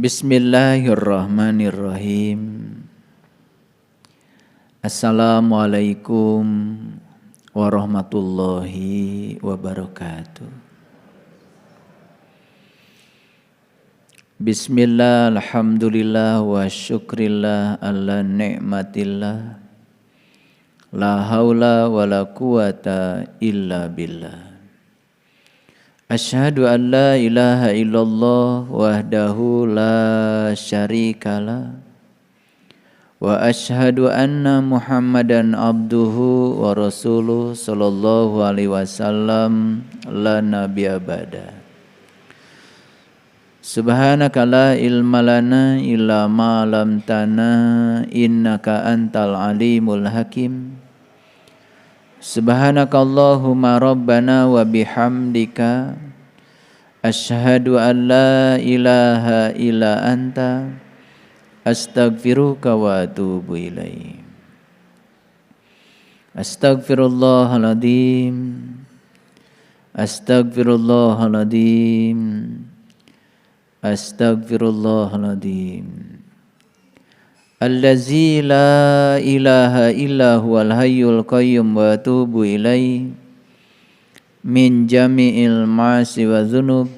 Bismillahirrahmanirrahim. Assalamualaikum warahmatullahi wabarakatuh. Bismillah, alhamdulillah, wa syukrillah ala ni'matillah. La haula wa la quwata illa billah. Asyhadu an la ilaha illallah wahdahu la syarikalah. Wa asyhadu anna Muhammadan abduhu wa rasuluh sallallahu alaihi wasallam la nabiyya ba'da. Subhanaka la ilma lana illa ma 'allamtana innaka antal alimul hakim. Subhanaka Allahumma rabbana wa bihamdika asyhadu an la ilaha illa anta astaghfiruka wa atubu ilaik. Astaghfirullahaladzim. Astaghfirullahaladzim. Astaghfirullahaladzim. Allazi la ilaha illa huwal hayyul qayyum wa atubu ilaihi min jami'il ma'asi wa dzunub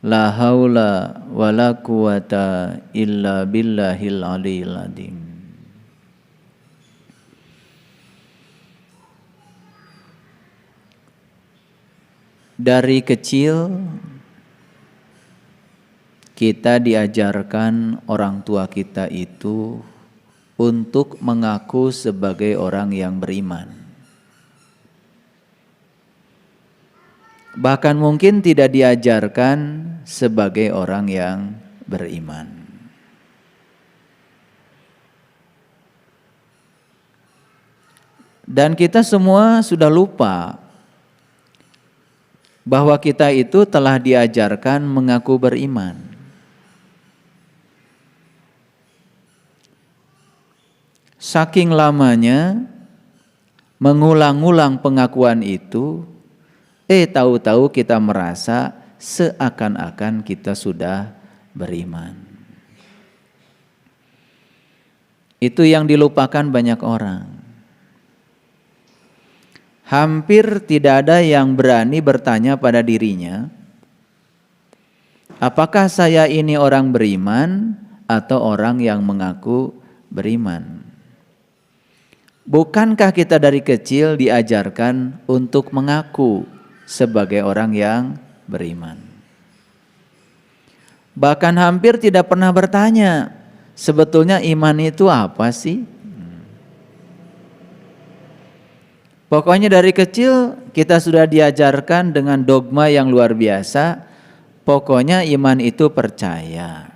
la haula wa la quwata illa billahil aliyil azim. Dari kecil kita diajarkan orang tua kita itu untuk mengaku sebagai orang yang beriman. Bahkan mungkin tidak diajarkan sebagai orang yang beriman. Dan kita semua sudah lupa bahwa kita itu telah diajarkan mengaku beriman. Saking lamanya mengulang-ulang pengakuan itu, tahu-tahu kita merasa seakan-akan kita sudah beriman. Itu yang dilupakan banyak orang. Hampir tidak ada yang berani bertanya pada dirinya, apakah saya ini orang beriman atau orang yang mengaku beriman? Bukankah kita dari kecil diajarkan untuk mengaku sebagai orang yang beriman? Bahkan hampir tidak pernah bertanya, sebetulnya iman itu apa sih? Pokoknya dari kecil kita sudah diajarkan dengan dogma yang luar biasa, pokoknya iman itu percaya.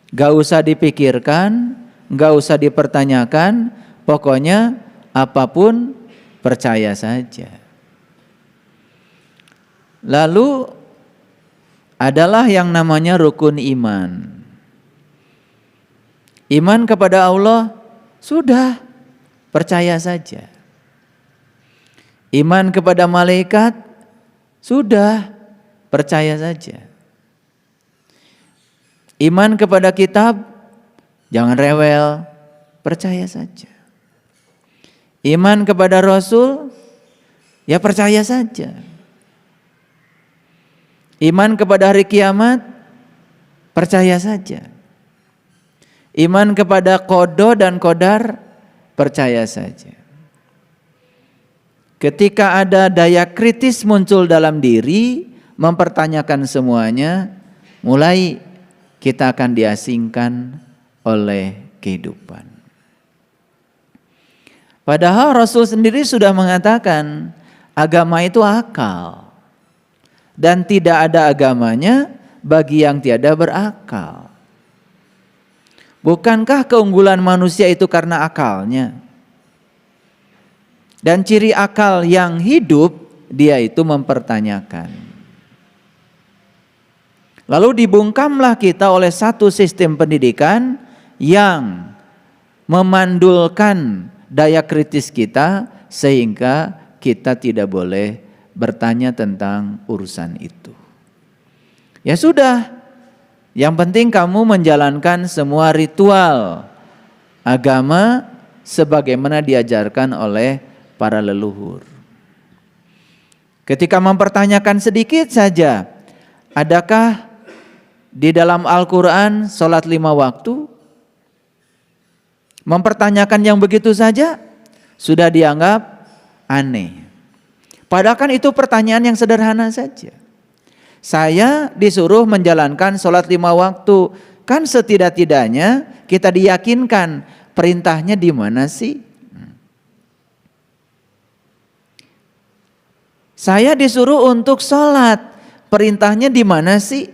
Gak usah dipikirkan, gak usah dipertanyakan, pokoknya apapun percaya saja. Lalu adalah yang namanya rukun iman. Iman kepada Allah sudah percaya saja. Iman kepada malaikat sudah percaya saja. Iman kepada kitab jangan rewel, percaya saja. Iman kepada Rasul, ya percaya saja. Iman kepada hari kiamat, percaya saja. Iman kepada qada dan qadar, percaya saja. Ketika ada daya kritis muncul dalam diri, mempertanyakan semuanya, mulai kita akan diasingkan oleh kehidupan. Padahal Rasul sendiri sudah mengatakan agama itu akal. Dan tidak ada agamanya bagi yang tiada berakal. Bukankah keunggulan manusia itu karena akalnya? Dan ciri akal yang hidup, dia itu mempertanyakan. Lalu dibungkamlah kita oleh satu sistem pendidikan yang memandulkan daya kritis kita sehingga kita tidak boleh bertanya tentang urusan itu. Ya sudah, Yang penting kamu menjalankan semua ritual agama sebagaimana diajarkan oleh para leluhur. Ketika mempertanyakan sedikit saja, adakah di dalam Al-Quran sholat 5 waktu? Mempertanyakan yang begitu saja sudah dianggap aneh. Padahal kan itu pertanyaan yang sederhana saja. Saya disuruh menjalankan sholat 5 waktu. Kan setidak-tidaknya kita diyakinkan perintahnya di mana sih? Saya disuruh untuk sholat. Perintahnya di mana sih?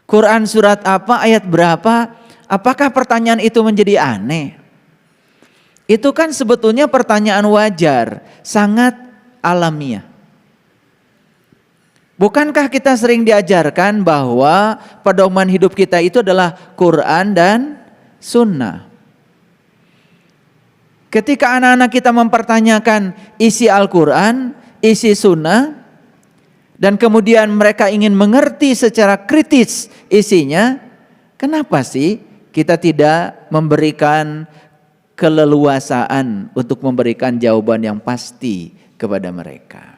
Quran surat apa, ayat berapa? Apakah pertanyaan itu menjadi aneh? Itu kan sebetulnya pertanyaan wajar, sangat alamiah. Bukankah kita sering diajarkan bahwa pedoman hidup kita itu adalah Quran dan Sunnah? Ketika anak-anak kita mempertanyakan isi Al-Quran, isi Sunnah, dan kemudian mereka ingin mengerti secara kritis isinya, kenapa sih kita tidak memberikan keleluasaan untuk memberikan jawaban yang pasti kepada mereka?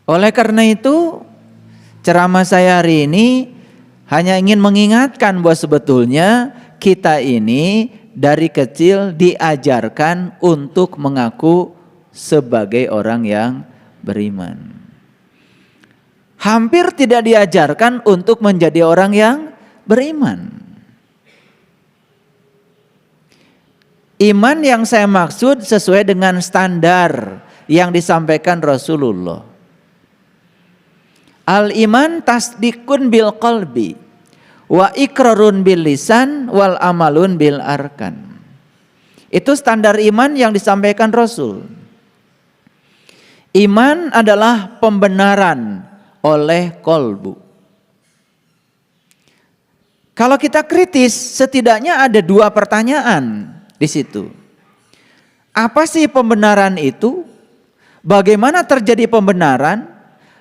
Oleh karena itu, ceramah saya hari ini hanya ingin mengingatkan bahwa sebetulnya kita ini dari kecil diajarkan untuk mengaku sebagai orang yang beriman. Hampir tidak diajarkan untuk menjadi orang yang beriman. Iman yang saya maksud sesuai dengan standar yang disampaikan Rasulullah. Al-iman tasdikun bil qalbi wa ikrarun bil lisan wal amalun bil arkan. Itu standar iman yang disampaikan Rasul. Iman adalah pembenaran oleh kolbu. Kalau kita kritis, setidaknya ada 2 pertanyaan di situ. Apa sih pembenaran itu? Bagaimana terjadi pembenaran?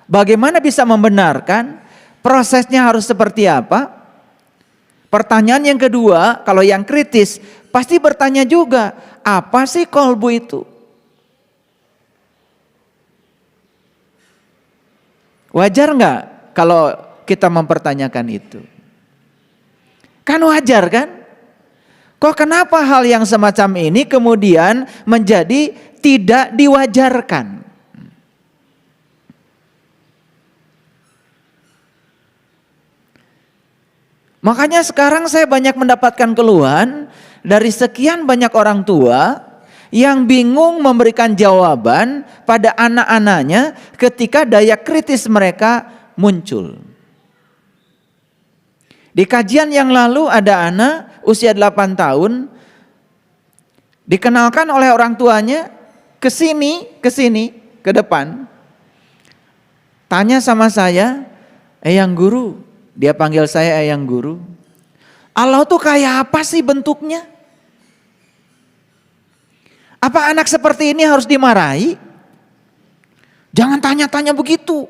Bagaimana bisa membenarkan? Prosesnya harus seperti apa? Pertanyaan yang kedua, kalau yang kritis, pasti bertanya juga, apa sih kolbu itu? Wajar nggak kalau kita mempertanyakan itu? Kan wajar kan? Kok kenapa hal yang semacam ini kemudian menjadi tidak diwajarkan? Makanya sekarang saya banyak mendapatkan keluhan dari sekian banyak orang tua yang bingung memberikan jawaban pada anak-anaknya ketika daya kritis mereka muncul. Di kajian yang lalu ada anak usia 8 tahun dikenalkan oleh orang tuanya ke sini, ke depan. Tanya sama saya, "Eyang guru," dia panggil saya Eyang guru, "Allah tuh kayak apa sih bentuknya? Apa anak seperti ini harus dimarahi? Jangan tanya-tanya begitu."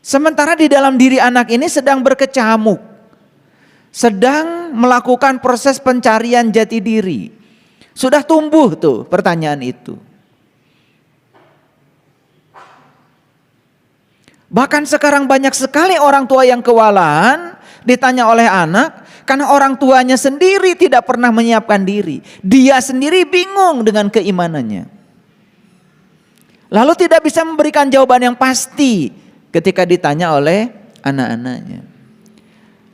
Sementara di dalam diri anak ini sedang berkecamuk, sedang melakukan proses pencarian jati diri. Sudah tumbuh tuh pertanyaan itu. Bahkan sekarang banyak sekali orang tua yang kewalahan ditanya oleh anak karena orang tuanya sendiri tidak pernah menyiapkan diri. Dia sendiri bingung dengan keimanannya. Lalu tidak bisa memberikan jawaban yang pasti ketika ditanya oleh anak-anaknya.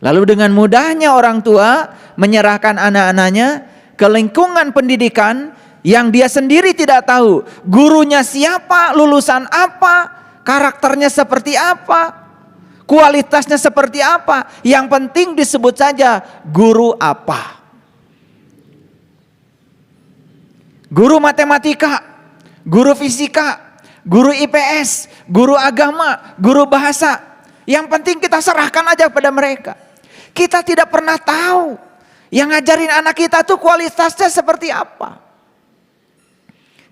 Lalu dengan mudahnya orang tua menyerahkan anak-anaknya ke lingkungan pendidikan yang dia sendiri tidak tahu. Gurunya siapa, lulusan apa, karakternya seperti apa, kualitasnya seperti apa. Yang penting disebut saja guru apa. Guru matematika, guru fisika, guru IPS, guru agama, guru bahasa. Yang penting kita serahkan aja pada mereka. Kita tidak pernah tahu yang ngajarin anak kita tuh kualitasnya seperti apa.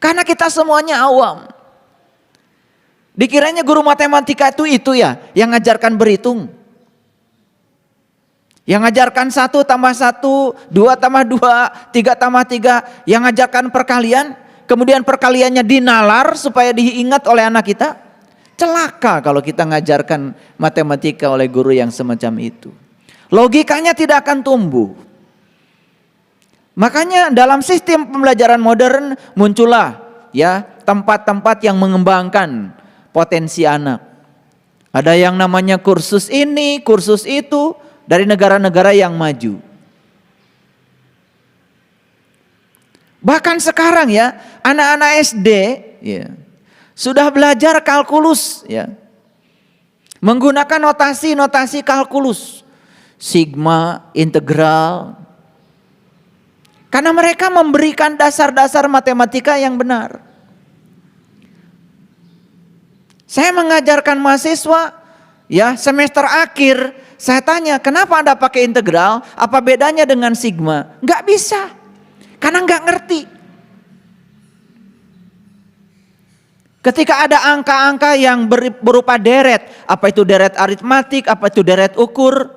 Karena kita semuanya awam. Dikiranya guru matematika itu ya, yang ngajarkan berhitung. Yang ngajarkan 1 tambah 1, 2 tambah 2, 3 tambah 3. Yang ngajarkan perkalian, kemudian perkaliannya dinalar supaya diingat oleh anak kita. Celaka kalau kita ngajarkan matematika oleh guru yang semacam itu. Logikanya tidak akan tumbuh. Makanya dalam sistem pembelajaran modern muncullah ya tempat-tempat yang mengembangkan potensi anak. Ada yang namanya kursus ini, kursus itu dari negara-negara yang maju. Bahkan sekarang ya, anak-anak SD ya, sudah belajar kalkulus ya. Menggunakan notasi-notasi kalkulus. Sigma, integral. Karena mereka memberikan dasar-dasar matematika yang benar. Saya mengajarkan mahasiswa, ya semester akhir, saya tanya, kenapa Anda pakai integral? Apa bedanya dengan sigma? Nggak bisa, karena nggak ngerti. Ketika ada angka-angka yang berupa deret, apa itu deret aritmatik, apa itu deret ukur,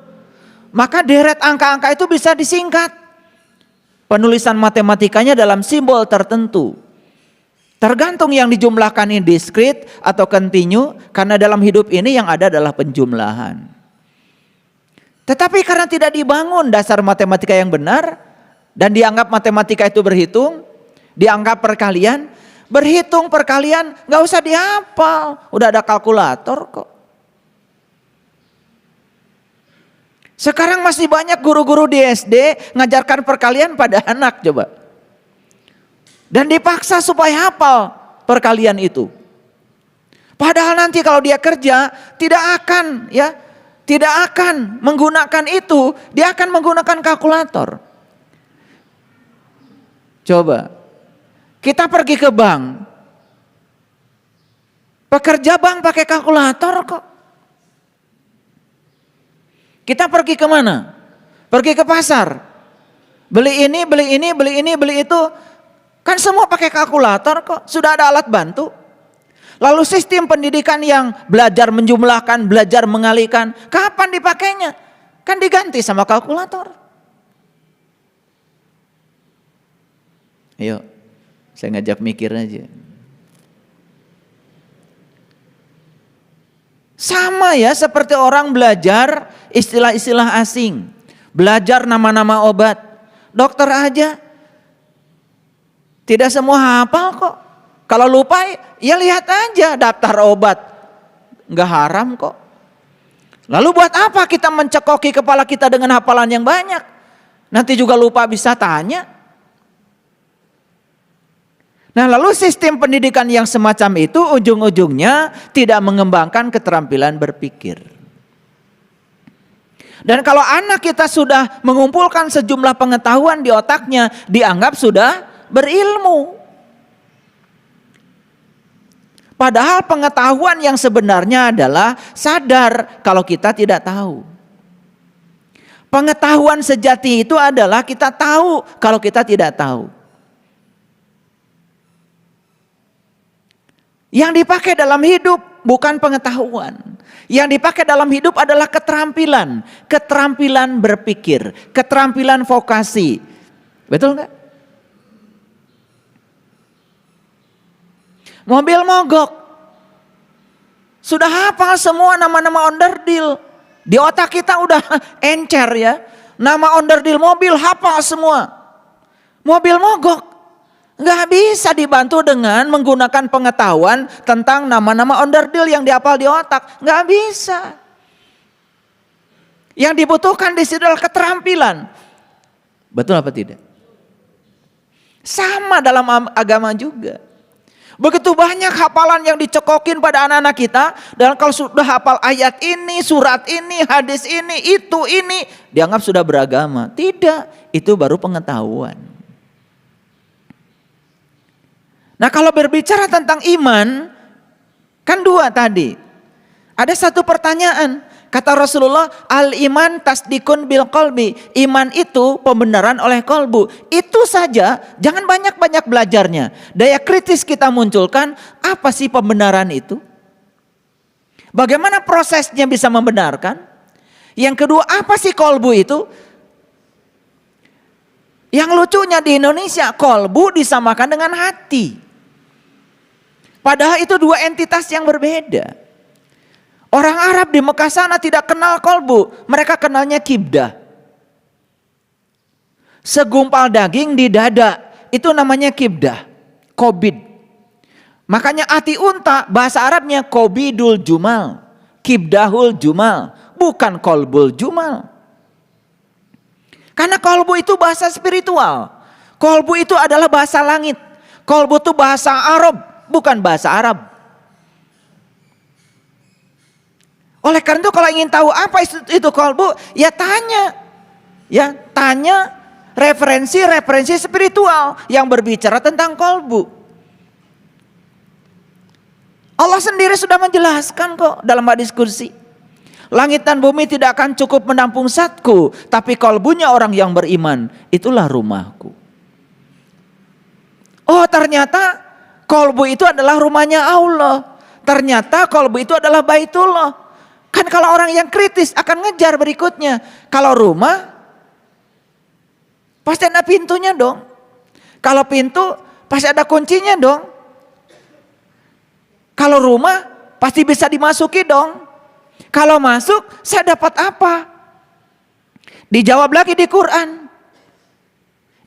maka deret angka-angka itu bisa disingkat. Penulisan matematikanya dalam simbol tertentu. Tergantung yang dijumlahkan ini diskrit atau kontinu, karena dalam hidup ini yang ada adalah penjumlahan. Tetapi karena tidak dibangun dasar matematika yang benar, dan dianggap matematika itu berhitung, dianggap perkalian, berhitung perkalian gak usah dihafal, udah ada kalkulator kok. Sekarang masih banyak guru-guru di SD ngajarkan perkalian pada anak coba. Dan dipaksa supaya hafal perkalian itu. Padahal nanti kalau dia kerja tidak akan menggunakan itu, dia akan menggunakan kalkulator. Coba kita pergi ke bank. Pekerja bank pakai kalkulator kok. Kita pergi ke mana? Pergi ke pasar. Beli ini, beli ini, beli ini, beli itu. Kan semua pakai kalkulator kok, sudah ada alat bantu. Lalu sistem pendidikan yang belajar menjumlahkan, belajar mengalihkan, kapan dipakainya? Kan diganti sama kalkulator. Ayo, saya ngajak mikir aja. Sama ya seperti orang belajar istilah-istilah asing. Belajar nama-nama obat. Dokter aja tidak semua hafal kok. Kalau lupa ya lihat aja daftar obat. Nggak haram kok. Lalu buat apa kita mencekoki kepala kita dengan hafalan yang banyak? Nanti juga lupa bisa tanya. Nah lalu sistem pendidikan yang semacam itu ujung-ujungnya tidak mengembangkan keterampilan berpikir. Dan kalau anak kita sudah mengumpulkan sejumlah pengetahuan di otaknya, dianggap sudah berilmu. Padahal pengetahuan yang sebenarnya adalah sadar kalau kita tidak tahu. Pengetahuan sejati itu adalah kita tahu kalau kita tidak tahu. Yang dipakai dalam hidup bukan pengetahuan. Yang dipakai dalam hidup adalah keterampilan. Keterampilan berpikir. Keterampilan vokasi. Betul enggak? Mobil mogok. Sudah hafal semua nama-nama onderdil. Di otak kita udah encer ya. Nama onderdil mobil hafal semua. Mobil mogok. Nggak bisa dibantu dengan menggunakan pengetahuan tentang nama-nama onderdil yang dihafal di otak. Nggak bisa. Yang dibutuhkan di situ adalah keterampilan. Betul apa tidak? Sama dalam agama juga. Begitu banyak hafalan yang dicekokin pada anak-anak kita. Dan kalau sudah hafal ayat ini, surat ini, hadis ini, itu, ini. Dianggap sudah beragama. Tidak, itu baru pengetahuan. Nah kalau berbicara tentang iman, kan dua tadi. Ada satu pertanyaan, kata Rasulullah, al-iman tasdikun bil qalbi. Iman itu pembenaran oleh kolbu. Itu saja, jangan banyak-banyak belajarnya. Daya kritis kita munculkan, apa sih pembenaran itu? Bagaimana prosesnya bisa membenarkan? Yang kedua, apa sih kolbu itu? Yang lucunya di Indonesia, kolbu disamakan dengan hati. Padahal itu dua entitas yang berbeda. Orang Arab di Mekah sana tidak kenal kolbu, mereka kenalnya kibdah. Segumpal daging di dada, itu namanya kibdah, kobid. Makanya hati unta, bahasa Arabnya kobidul jumal, kibdahul jumal, bukan kolbul jumal. Karena kolbu itu bahasa spiritual, kolbu itu adalah bahasa langit, kolbu itu bahasa Arab, bukan bahasa Arab. Oleh karena itu kalau ingin tahu apa itu kolbu, ya tanya referensi spiritual yang berbicara tentang kolbu. Allah sendiri sudah menjelaskan kok dalam hadis kursi. Langit dan bumi tidak akan cukup menampung zatku, tapi kolbunya orang yang beriman, itulah rumahku. Oh, ternyata kolbu itu adalah rumahnya Allah. Ternyata kolbu itu adalah Baitullah. Kan kalau orang yang kritis akan ngejar berikutnya. Kalau rumah, pasti ada pintunya dong. Kalau pintu, pasti ada kuncinya dong. Kalau rumah, pasti bisa dimasuki dong. Kalau masuk, saya dapat apa? Dijawab lagi di Quran.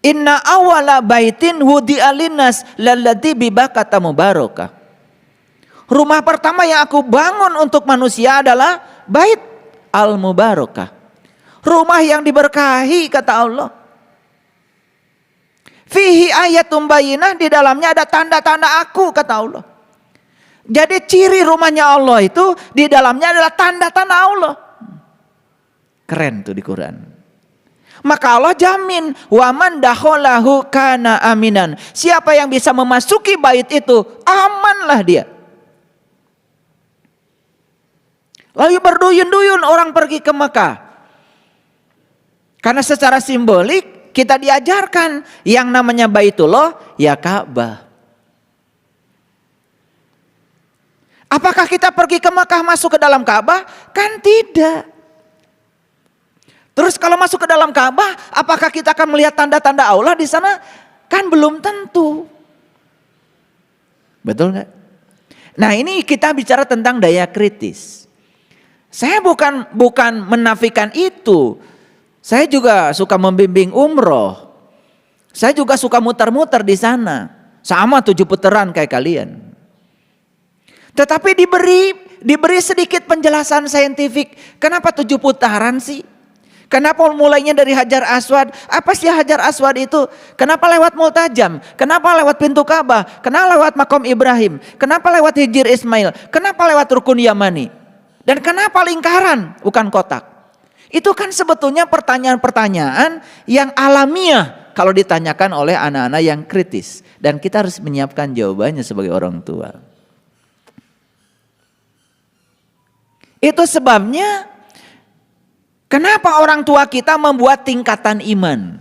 Inna awala baitin wudi'a linnas lalladzi bibakata mubarakah. Rumah pertama yang aku bangun untuk manusia adalah Bait al-Mubarakah. Rumah yang diberkahi, kata Allah. Fihi ayatum bayyinah, di dalamnya ada tanda-tanda aku, kata Allah. Jadi ciri rumahnya Allah itu di dalamnya adalah tanda-tanda Allah. Keren tuh di Quran. Maka Allah jamin, waman dakhalahu kana aminan. Siapa yang bisa memasuki bait itu, amanlah dia. Lalu berduyun-duyun orang pergi ke Mekah. Karena secara simbolik kita diajarkan yang namanya Baitullah ya Ka'bah. Apakah kita pergi ke Mekah masuk ke dalam Ka'bah? Kan tidak. Terus kalau masuk ke dalam Ka'bah, apakah kita akan melihat tanda-tanda Allah di sana? Kan belum tentu. Betul nggak? Nah, ini kita bicara tentang daya kritis. Saya bukan menafikan itu. Saya juga suka membimbing umroh. Saya juga suka muter-muter di sana. Sama 7 putaran kayak kalian. Tetapi diberi sedikit penjelasan saintifik. Kenapa 7 putaran sih? Kenapa mulainya dari Hajar Aswad? Apa sih Hajar Aswad itu? Kenapa lewat Multajam? Kenapa lewat pintu Ka'bah? Kenapa lewat Makom Ibrahim? Kenapa lewat Hijir Ismail? Kenapa lewat Rukun Yamani? Dan kenapa lingkaran bukan kotak? Itu kan sebetulnya pertanyaan-pertanyaan yang alamiah kalau ditanyakan oleh anak-anak yang kritis. Dan kita harus menyiapkan jawabannya sebagai orang tua. Itu sebabnya kenapa orang tua kita membuat tingkatan iman.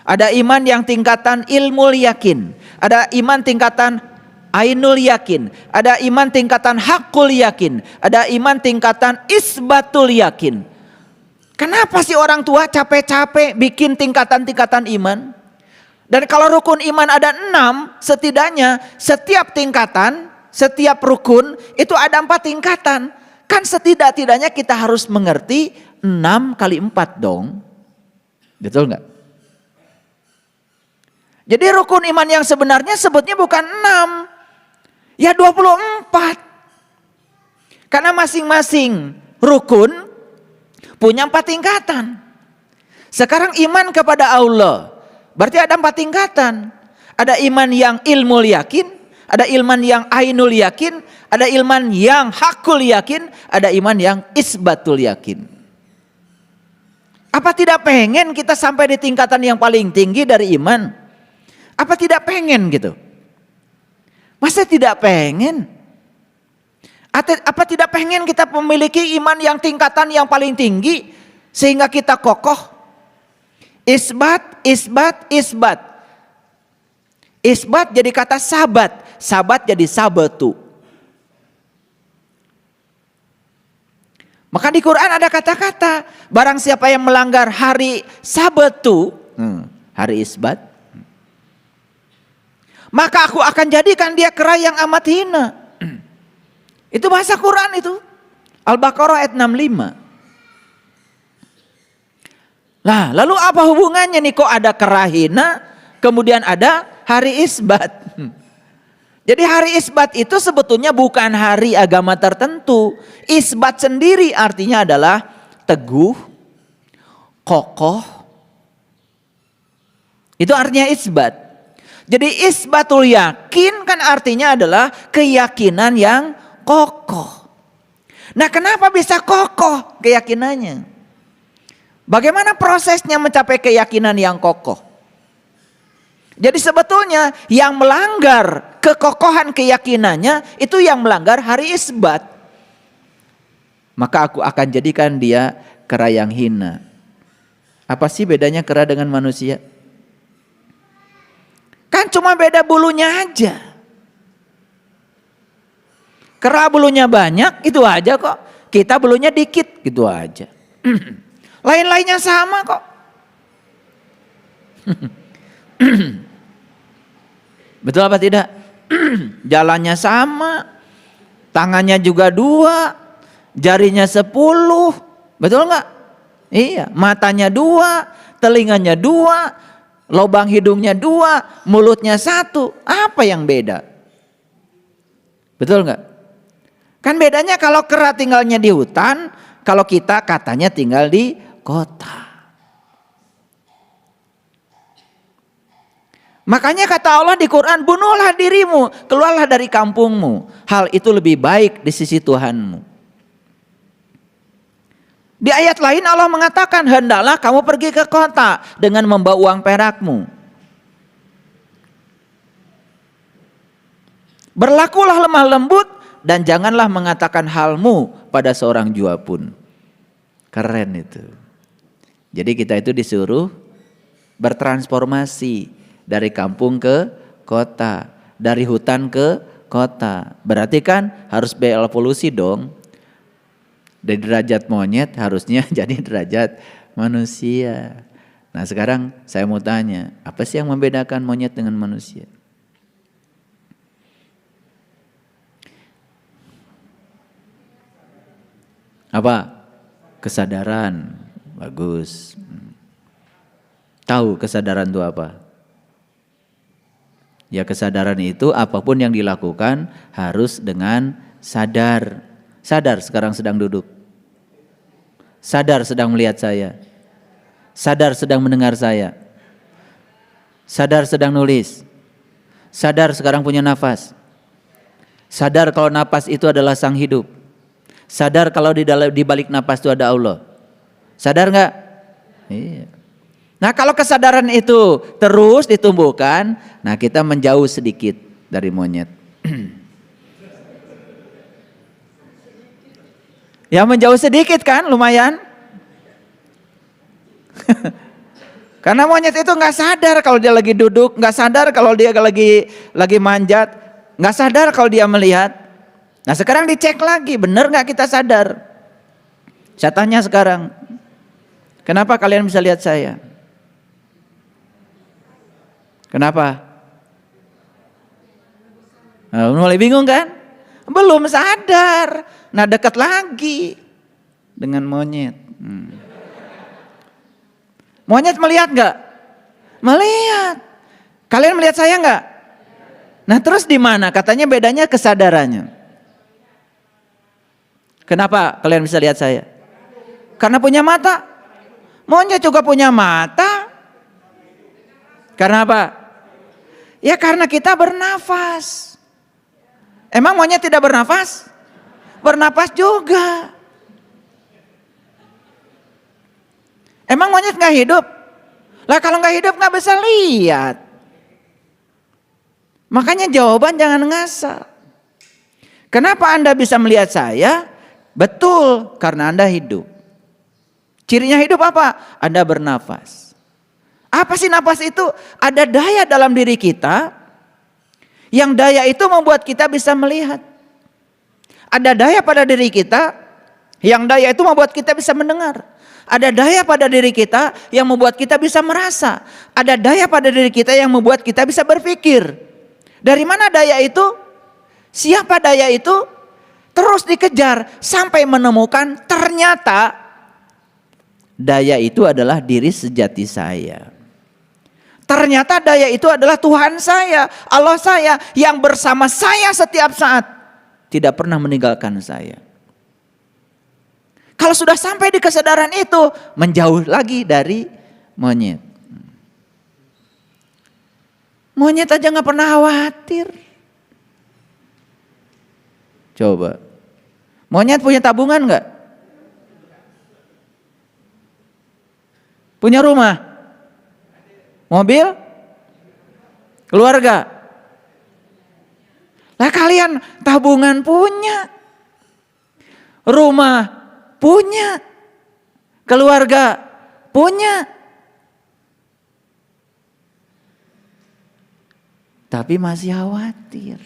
Ada iman yang tingkatan ilmu yakin. Ada iman tingkatan ainul yakin. Ada iman tingkatan hakul yakin. Ada iman tingkatan isbatul yakin. Kenapa sih orang tua capek-capek bikin tingkatan-tingkatan iman? Dan kalau rukun iman ada 6, setidaknya setiap tingkatan, setiap rukun itu ada 4 tingkatan. Kan setidak-tidaknya kita harus mengerti 6 kali 4 dong. Betul nggak? Jadi rukun iman yang sebenarnya sebutnya bukan 6. Ya 24. Karena masing-masing rukun punya 4 tingkatan. Sekarang iman kepada Allah. Berarti ada 4 tingkatan. Ada iman yang ilmu yakin. Ada iman yang ainul yakin. Ada iman yang hakul yakin. Ada iman yang isbatul yakin. Apa tidak pengen kita sampai di tingkatan yang paling tinggi dari iman? Apa tidak pengen gitu? Masa tidak pengen? Apa tidak pengen kita memiliki iman yang tingkatan yang paling tinggi sehingga kita kokoh? Isbat, isbat, isbat. Isbat jadi kata sabat, sabat jadi sabatu. Maka di Quran ada kata-kata, barang siapa yang melanggar hari Sabtu, hari Isbat, maka aku akan jadikan dia kera yang amat hina. Itu bahasa Quran itu. Al-Baqarah ayat 65. Nah, lalu apa hubungannya nih kok ada kera hina, kemudian ada hari Isbat? Jadi hari Isbat itu sebetulnya bukan hari agama tertentu. Isbat sendiri artinya adalah teguh, kokoh. Itu artinya isbat. Jadi isbatul yakin kan artinya adalah keyakinan yang kokoh. Nah, kenapa bisa kokoh keyakinannya? Bagaimana prosesnya mencapai keyakinan yang kokoh? Jadi sebetulnya yang melanggar kekokohan keyakinannya itu yang melanggar hari Isbat. Maka aku akan jadikan dia kera yang hina. Apa sih bedanya kera dengan manusia? Kan cuma beda bulunya aja. Kera bulunya banyak, itu aja kok. Kita bulunya dikit, gitu aja. Lain-lainnya sama kok. Betul apa tidak? Jalannya sama, tangannya juga 2, jarinya 10. Betul nggak? Iya, matanya 2, telinganya 2. Lubang hidungnya 2, mulutnya 1. Apa yang beda? Betul nggak? Kan bedanya kalau kera tinggalnya di hutan, kalau kita katanya tinggal di kota. Makanya kata Allah di Quran, bunuhlah dirimu, keluarlah dari kampungmu. Hal itu lebih baik di sisi Tuhanmu. Di ayat lain Allah mengatakan, hendaklah kamu pergi ke kota dengan membawa uang perakmu. Berlakulah lemah lembut dan janganlah mengatakan halmu pada seorang jua pun. Keren itu. Jadi kita itu disuruh bertransformasi dari kampung ke kota, dari hutan ke kota. Berarti kan harus berevolusi dong. Dari derajat monyet harusnya jadi derajat manusia. Nah, sekarang saya mau tanya, apa sih yang membedakan monyet dengan manusia? Apa? Kesadaran. Bagus. Tahu kesadaran itu apa? Ya, kesadaran itu apapun yang dilakukan harus dengan sadar. Sadar sekarang sedang duduk. Sadar sedang melihat saya. Sadar sedang mendengar saya. Sadar sedang nulis. Sadar sekarang punya nafas. Sadar kalau nafas itu adalah sang hidup. Sadar kalau di balik nafas itu ada Allah. Sadar nggak? Iya. Nah, kalau kesadaran itu terus ditumbuhkan, nah kita menjauh sedikit dari monyet. Ya, menjauh sedikit kan, lumayan. Karena monyet itu nggak sadar kalau dia lagi duduk, nggak sadar kalau dia lagi manjat, nggak sadar kalau dia melihat. Nah, sekarang dicek lagi, benar nggak kita sadar? Saya tanya sekarang, kenapa kalian bisa lihat saya? Kenapa? Nah, mulai bingung kan? Belum sadar. Nah, dekat lagi dengan monyet. Monyet melihat nggak? Melihat. Kalian melihat saya nggak? Nah, terus di mana? Katanya bedanya kesadarannya. Kenapa kalian bisa lihat saya? Karena punya mata. Monyet juga punya mata. Karena apa? Ya karena kita bernafas. Emang monyet tidak bernafas? Bernafas juga. Emang monyet nggak hidup? Lah kalau nggak hidup nggak bisa lihat. Makanya jawaban jangan ngasal. Kenapa Anda bisa melihat saya? Betul, karena Anda hidup. Cirinya hidup apa? Anda bernafas. Apa sih nafas itu? Ada daya dalam diri kita, yang daya itu membuat kita bisa melihat. Ada daya pada diri kita Yang daya itu membuat kita bisa mendengar. Ada daya pada diri kita yang membuat kita bisa merasa. Ada daya pada diri kita yang membuat kita bisa berpikir. Dari mana daya itu? Siapa daya itu? Terus dikejar sampai menemukan ternyata daya itu adalah diri sejati saya. Ternyata daya itu adalah Tuhan saya, Allah saya yang bersama saya setiap saat. Tidak pernah meninggalkan saya. Kalau sudah sampai di kesadaran itu, menjauh lagi dari monyet. Monyet aja gak pernah khawatir. Coba. Monyet punya tabungan gak? Punya rumah? Mobil? Keluarga? Lah kalian tabungan punya. Rumah punya. Keluarga punya. Tapi masih khawatir.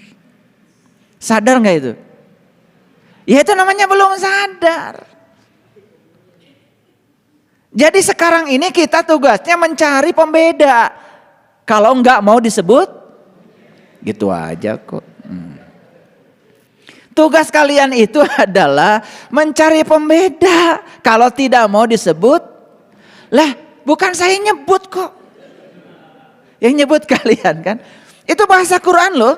Sadar gak itu? Ya itu namanya belum sadar. Jadi sekarang ini kita tugasnya mencari pembeda. Kalau enggak mau disebut, gitu aja kok. Tugas kalian itu adalah mencari pembeda. Kalau tidak mau disebut, lah bukan saya nyebut kok. Yang nyebut kalian kan. Itu bahasa Quran loh.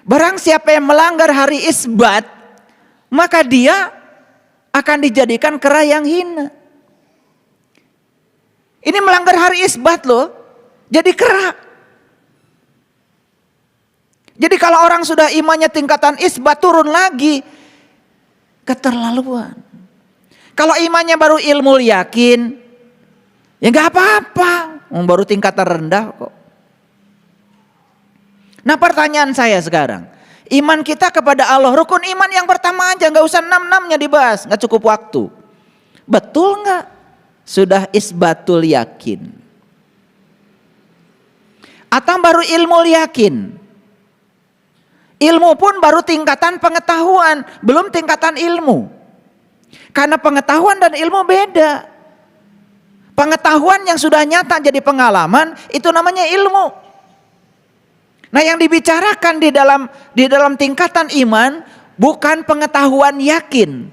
Barang siapa yang melanggar hari Isbat, maka dia akan dijadikan kera yang hina. Ini melanggar hari Isbat loh. Jadi kera. Jadi kalau orang sudah imannya tingkatan Isbat turun lagi. Keterlaluan. Kalau imannya baru ilmu yakin. Ya gak apa-apa. Baru tingkatan rendah kok. Nah pertanyaan saya sekarang. Iman kita kepada Allah. Rukun iman yang pertama aja. Gak usah 6-6-nya dibahas. Gak cukup waktu. Betul gak? Sudah isbatul yakin. Atau baru ilmu yakin. Ilmu pun baru tingkatan pengetahuan. Belum tingkatan ilmu. Karena pengetahuan dan ilmu beda. Pengetahuan yang sudah nyata jadi pengalaman. Itu namanya ilmu. Nah yang dibicarakan di dalam tingkatan iman. Bukan pengetahuan yakin.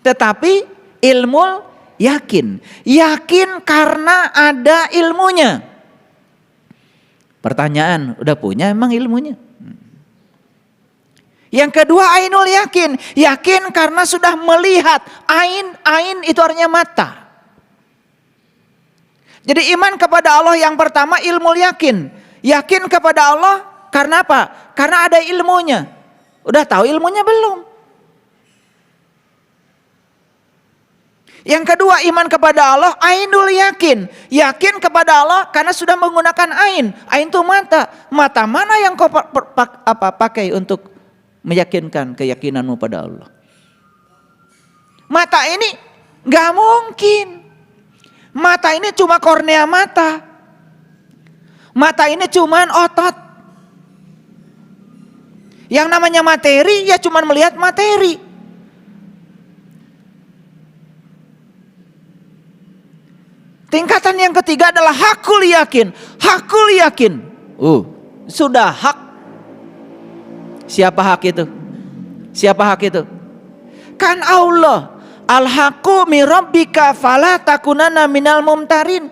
Tetapi ilmu yakin. Yakin karena ada ilmunya. Pertanyaan, udah punya emang ilmunya? Yang kedua ainul yakin. Yakin karena sudah melihat. Ain itu artinya mata. Jadi iman kepada Allah yang pertama ilmu yakin. Yakin kepada Allah karena apa? Karena ada ilmunya. Udah tahu ilmunya belum? Yang kedua iman kepada Allah ainul yakin. Yakin kepada Allah karena sudah menggunakan ain. Ain itu mata. Mata mana yang kau pakai untuk meyakinkan keyakinanmu pada Allah? Mata ini gak mungkin. Mata ini cuma kornea mata. Mata ini cuma otot. Yang namanya materi ya cuma melihat materi. Tingkatan yang ketiga adalah hakul yakin. Hakul yakin. Sudah hak. Siapa hak itu? Siapa hak itu? Kan Allah. Al-haqqu min rabbika fala takunanna minal mumtarin.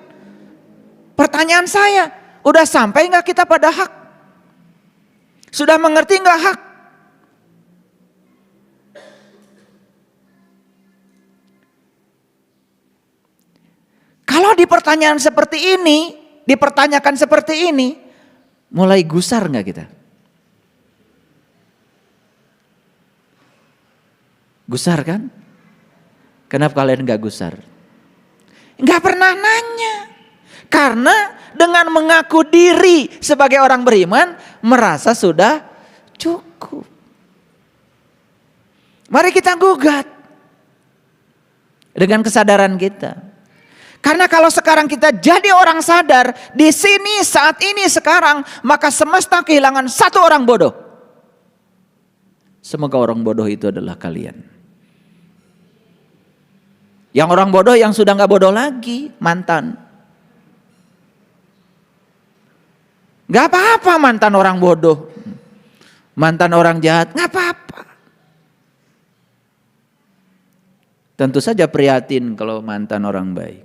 Pertanyaan saya, udah sampai enggak kita pada hak? Sudah mengerti enggak hak? Kalau di pertanyaan seperti ini, dipertanyakan seperti ini, mulai gusar enggak kita? Gusar kan? Kenapa kalian enggak gusar? Enggak pernah nanya. Karena dengan mengaku diri sebagai orang beriman, merasa sudah cukup. Mari kita gugat dengan kesadaran kita. Karena kalau sekarang kita jadi orang sadar, di sini, saat ini, sekarang, maka semesta kehilangan satu orang bodoh. Semoga orang bodoh itu adalah kalian. Yang orang bodoh yang sudah nggak bodoh lagi, mantan. Nggak apa-apa mantan orang bodoh, mantan orang jahat, nggak apa-apa. Tentu saja prihatin kalau mantan orang baik.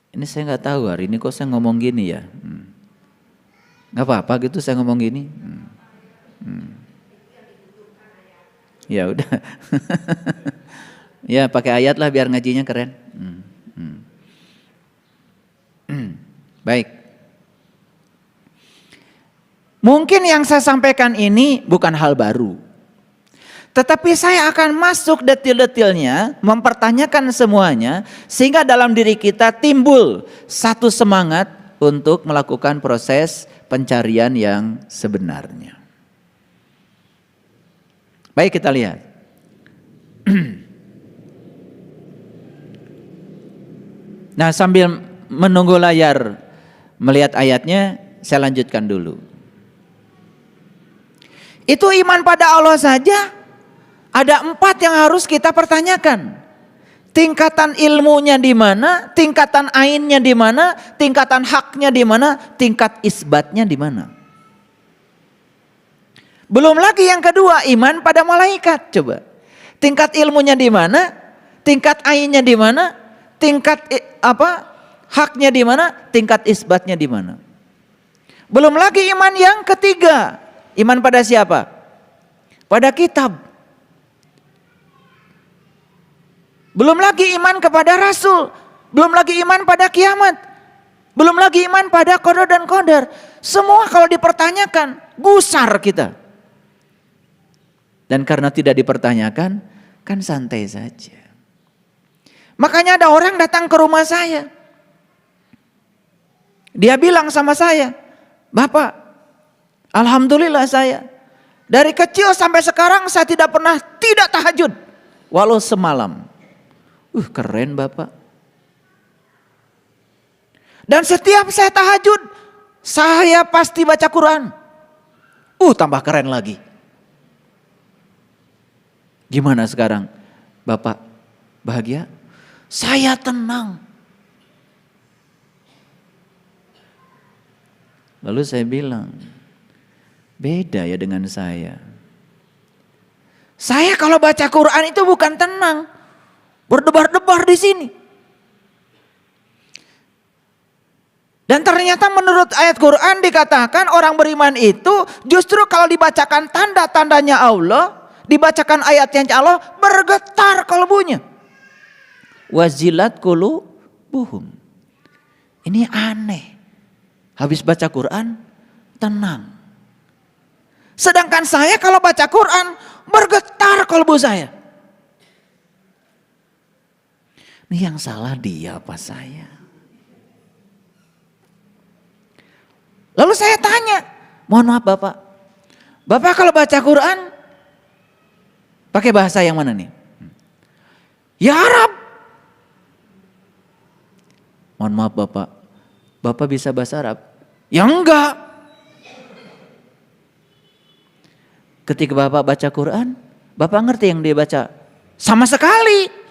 Ini saya nggak tahu hari ini kok saya ngomong gini ya. Nggak apa-apa gitu saya ngomong gini. Ya udah. Ya pakai ayat lah biar ngajinya keren. Baik. Mungkin yang saya sampaikan ini bukan hal baru. Tetapi saya akan masuk detil-detilnya, mempertanyakan semuanya, sehingga dalam diri kita timbul satu semangat untuk melakukan proses pencarian yang sebenarnya. Baik, kita lihat. Nah, sambil menunggu layar melihat ayatnya, saya lanjutkan dulu. Itu iman pada Allah saja. Ada 4 yang harus kita pertanyakan. Tingkatan ilmunya di mana, tingkatan ainnya di mana, tingkatan haknya di mana, tingkat isbatnya di mana. Belum lagi yang kedua, iman pada malaikat. Coba. Tingkat ilmunya di mana, tingkat ainnya di mana, tingkat haknya di mana, tingkat isbatnya di mana. Belum lagi iman yang ketiga. Iman pada siapa? Pada kitab. Belum lagi iman kepada Rasul. Belum lagi iman pada kiamat. Belum lagi iman pada qada dan qadar. Semua kalau dipertanyakan, gusar kita. Dan karena tidak dipertanyakan, kan santai saja. Makanya ada orang datang ke rumah saya. Dia bilang sama saya, Bapak, alhamdulillah saya. Dari kecil sampai sekarang saya tidak pernah tidak tahajud. Walau semalam. Keren Bapak. Dan setiap saya tahajud, saya pasti baca Quran. Tambah keren lagi. Gimana sekarang? Bapak bahagia? Saya tenang. Lalu saya bilang, beda ya dengan saya. Saya kalau baca Quran itu bukan tenang. Berdebar-debar di sini. Dan ternyata menurut ayat Quran dikatakan orang beriman itu justru kalau dibacakan tanda-tandanya Allah, dibacakan ayatnya Allah, bergetar kalbunya. Wazilat qulubuhum. Ini aneh. Habis baca Quran, tenang. Sedangkan saya kalau baca Quran, bergetar kalbu saya. Ini yang salah dia apa saya? Lalu saya tanya, mohon maaf Bapak. Bapak kalau baca Quran, pakai bahasa yang mana nih? Ya Arab. Mohon maaf Bapak. Bapak bisa bahasa Arab? Ya enggak. Ketika Bapak baca Quran, Bapak ngerti yang dia baca? Sama sekali.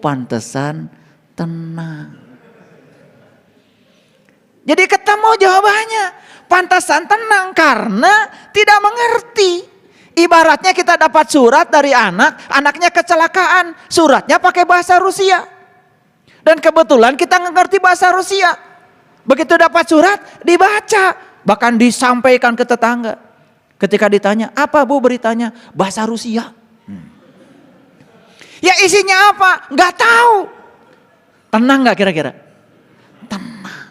Pantesan tenang. Jadi ketemu jawabannya. Pantesan tenang karena tidak mengerti. Ibaratnya kita dapat surat dari anaknya kecelakaan. Suratnya pakai bahasa Rusia. Dan kebetulan kita ngerti bahasa Rusia. Begitu dapat surat, dibaca. Bahkan disampaikan ke tetangga. Ketika ditanya, apa Bu beritanya? Bahasa Rusia. Ya isinya apa? Nggak tahu. Tenang nggak kira-kira? Tenang.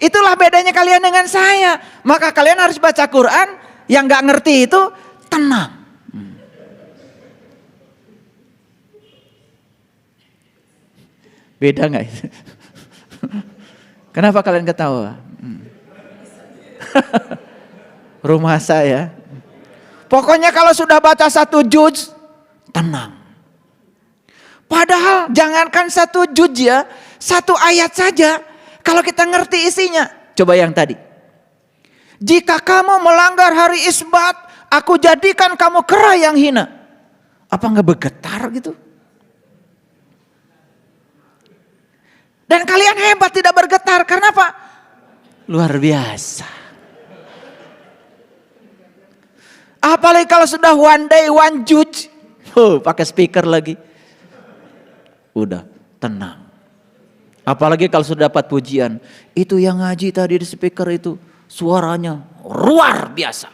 Itulah bedanya kalian dengan saya. Maka kalian harus baca Quran. Yang nggak ngerti itu tenang. Beda nggak itu? Kenapa kalian ketawa? Rumah saya. Pokoknya kalau sudah baca 1 juz, tenang. Padahal jangankan 1 juz ya, 1 ayat saja. Kalau kita ngerti isinya. Coba yang tadi. Jika kamu melanggar hari isbat, aku jadikan kamu kera yang hina. Apa nggak bergetar gitu? Dan kalian hebat tidak bergetar, karena apa? Luar biasa. Apalagi kalau sudah one day one judge, pakai speaker lagi, udah tenang. Apalagi kalau sudah dapat pujian, itu yang ngaji tadi di speaker itu suaranya luar biasa.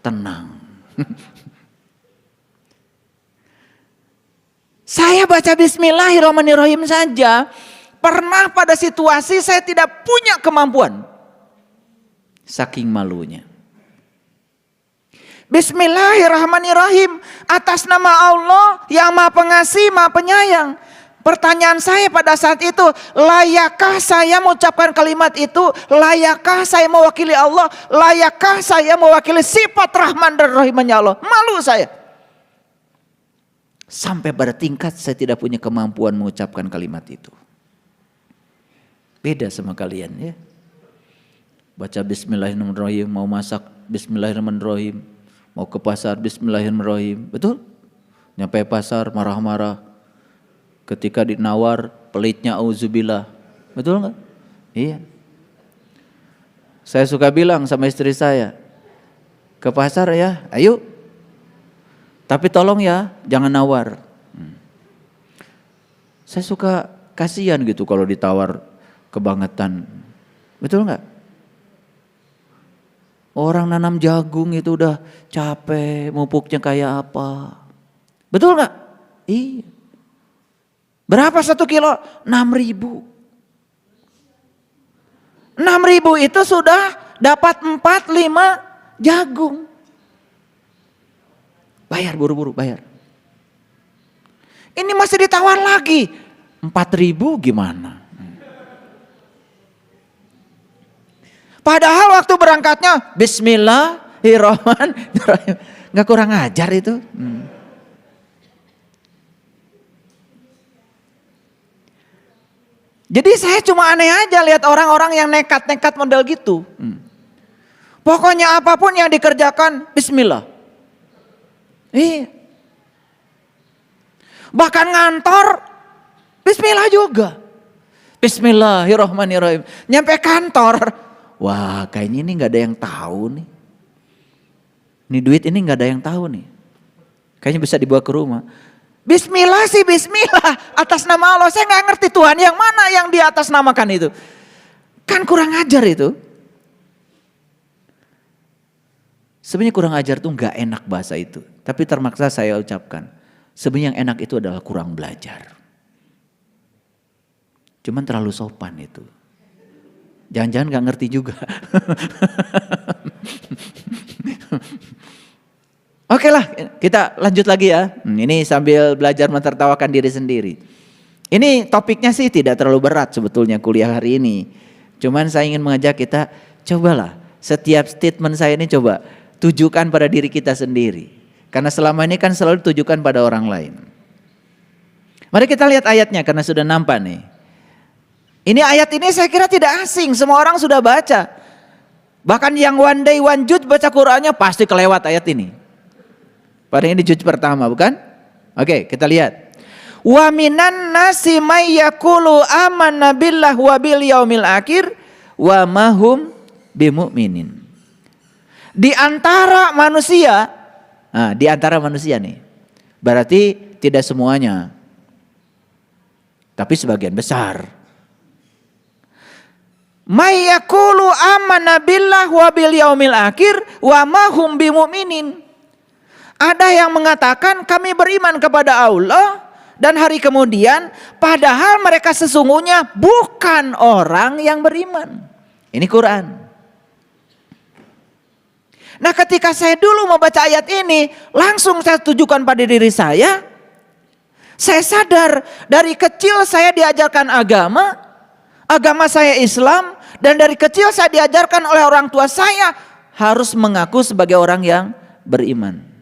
Tenang. Saya baca Bismillahirrahmanirrahim saja, pernah pada situasi saya tidak punya kemampuan. Saking malunya. Bismillahirrahmanirrahim, atas nama Allah yang Maha Pengasih, Maha Penyayang. Pertanyaan saya pada saat itu, layakkah saya mengucapkan kalimat itu? Layakkah saya mewakili Allah? Layakkah saya mewakili sifat Rahman dan Rahimnya Allah? Malu saya. Sampai pada tingkat saya tidak punya kemampuan mengucapkan kalimat itu. Beda sama kalian ya. Baca Bismillahirrahmanirrahim, mau masak Bismillahirrahmanirrahim, mau ke pasar Bismillahirrahmanirrahim. Betul? Nyampe pasar marah-marah. Ketika dinawar pelitnya auzubillah. Betul enggak? Iya. Saya suka bilang sama istri saya, ke pasar ya, ayo. Tapi tolong ya, jangan nawar. Saya suka kasihan gitu kalau ditawar kebangetan. Betul enggak? Orang nanam jagung itu udah capek, mupuknya kayak apa. Betul enggak? Iya. Berapa 1 kilo? 6.000. 6.000 itu sudah dapat 4-5 jagung. Bayar buru-buru, bayar. Ini masih ditawar lagi. 4.000 gimana? Padahal waktu berangkatnya Bismillahirrahmanirrahim. Gak kurang ajar itu. Jadi saya cuma aneh aja lihat orang-orang yang nekat-nekat model gitu. Pokoknya apapun yang dikerjakan Bismillah. Bahkan ngantor Bismillah juga. Bismillahirrahmanirrahim. Nyampe kantor, wah kayaknya ini gak ada yang tahu nih. Ini duit ini gak ada yang tahu nih. Kayaknya bisa dibawa ke rumah. Bismillah sih Bismillah, atas nama Allah. Saya gak ngerti Tuhan yang mana yang di atas namakan itu. Kan kurang ajar itu. Sebenarnya kurang ajar tuh gak enak bahasa itu. Tapi termaksa saya ucapkan. Sebenarnya yang enak itu adalah kurang belajar. Cuman terlalu sopan itu. Jangan-jangan gak ngerti juga. Oke lah, kita lanjut lagi ya. Ini sambil belajar mentertawakan diri sendiri. Ini topiknya sih tidak terlalu berat sebetulnya kuliah hari ini. Cuman saya ingin mengajak kita, cobalah setiap statement saya ini coba tujukan pada diri kita sendiri. Karena selama ini kan selalu ditujukan pada orang lain. Mari kita lihat ayatnya karena sudah nampak nih. Ini ayat ini saya kira tidak asing, semua orang sudah baca. Bahkan yang one day one juz baca Qur'annya pasti kelewat ayat ini. Padahal ini juz pertama bukan? Oke, kita lihat. Wa minan nasi may yaqulu amanna billah wa bil yaumil akhir wa ma hum bimumin. Di antara manusia, di antara manusia nih. Berarti tidak semuanya. Tapi sebagian besar. May yaqulu amanna billah wa bil yaumil akhir wa ma hum bimumin. Ada yang mengatakan kami beriman kepada Allah dan hari kemudian, padahal mereka sesungguhnya bukan orang yang beriman. Ini Quran. Nah ketika saya dulu membaca ayat ini, langsung saya tujukan pada diri saya. Saya sadar dari kecil saya diajarkan agama saya Islam, dan dari kecil saya diajarkan oleh orang tua saya harus mengaku sebagai orang yang beriman.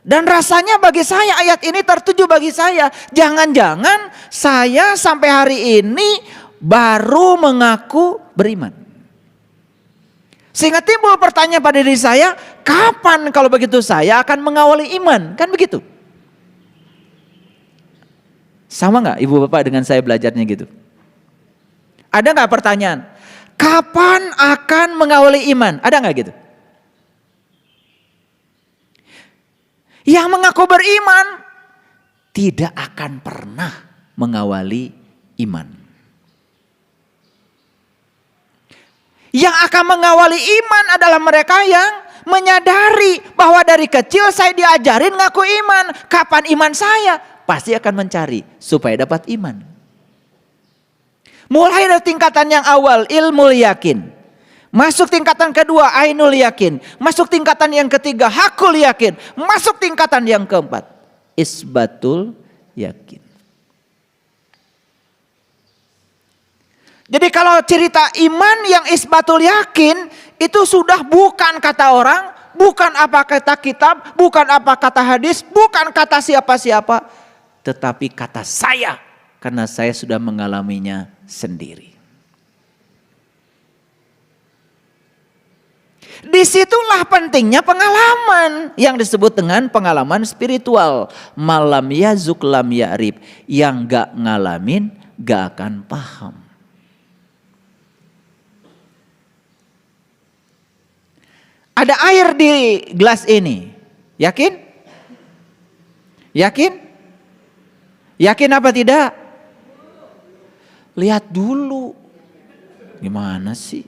Dan rasanya bagi saya ayat ini tertuju bagi saya. Jangan-jangan saya sampai hari ini baru mengaku beriman. Sehingga timbul pertanyaan pada diri saya, kapan kalau begitu saya akan mengawali iman? Kan begitu. Sama nggak ibu bapak dengan saya belajarnya gitu? Ada nggak pertanyaan? Kapan akan mengawali iman? Ada nggak gitu? Yang mengaku beriman tidak akan pernah mengawali iman. Yang akan mengawali iman adalah mereka yang menyadari bahwa dari kecil saya diajarin ngaku iman. Kapan iman saya? Pasti akan mencari supaya dapat iman. Mulai dari tingkatan yang awal, ilmu yakin. Masuk tingkatan kedua, ainul yakin. Masuk tingkatan yang ketiga, hakul yakin. Masuk tingkatan yang keempat, isbatul yakin. Jadi kalau cerita iman yang isbatul yakin, itu sudah bukan kata orang, bukan apa kata kitab, bukan apa kata hadis, bukan kata siapa-siapa, tetapi kata saya, karena saya sudah mengalaminya sendiri. Disitulah pentingnya pengalaman yang disebut dengan pengalaman spiritual. Malam yazuk lam ya'rib, yang gak ngalamin gak akan paham. Ada air di gelas ini, yakin? Yakin? Yakin apa tidak? Lihat dulu. Gimana sih?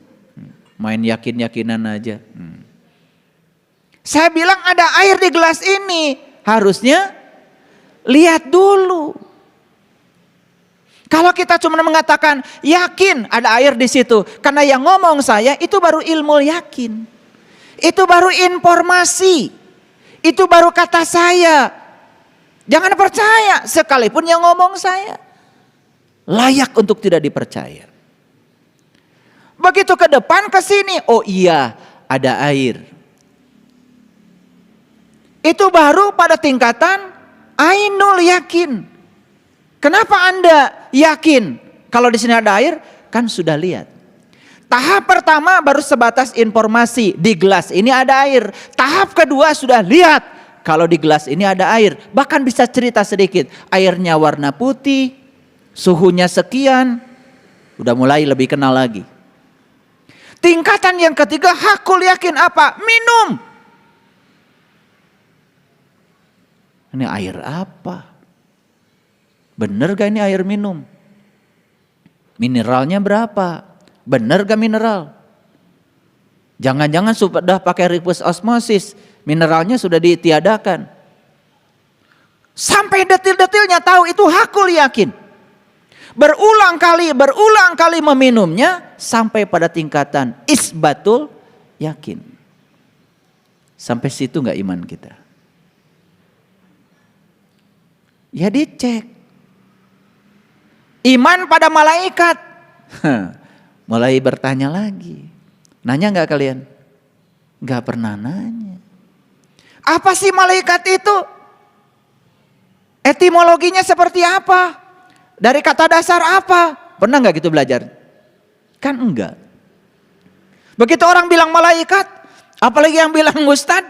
Main yakin-yakinan aja. Saya bilang ada air di gelas ini. Harusnya lihat dulu. Kalau kita cuma mengatakan yakin ada air di situ, karena yang ngomong saya itu baru ilmu yakin. Itu baru informasi. Itu baru kata saya. Jangan percaya sekalipun yang ngomong saya. Layak untuk tidak dipercaya. Begitu ke depan ke sini, oh iya ada air. Itu baru pada tingkatan ainul yakin. Kenapa Anda yakin kalau di sini ada air? Kan sudah lihat. Tahap pertama baru sebatas informasi, di gelas ini ada air. Tahap kedua sudah lihat kalau di gelas ini ada air. Bahkan bisa cerita sedikit, airnya warna putih, suhunya sekian, udah mulai lebih kenal lagi. Tingkatan yang ketiga, hakul yakin apa? Minum. Ini air apa? Bener gak ini air minum? Mineralnya berapa? Bener gak mineral? Jangan-jangan sudah pakai reverse osmosis, mineralnya sudah ditiadakan. Sampai detil-detilnya tahu, itu hakul yakin. Berulang kali meminumnya sampai pada tingkatan isbatul yakin. Sampai situ gak iman kita? Ya dicek. Iman pada malaikat. Mulai bertanya lagi. Nanya gak kalian? Gak pernah nanya. Apa sih malaikat itu? Etimologinya seperti apa? Dari kata dasar apa? Pernah gak gitu belajar? Kan enggak. Begitu orang bilang malaikat, apalagi yang bilang ustad,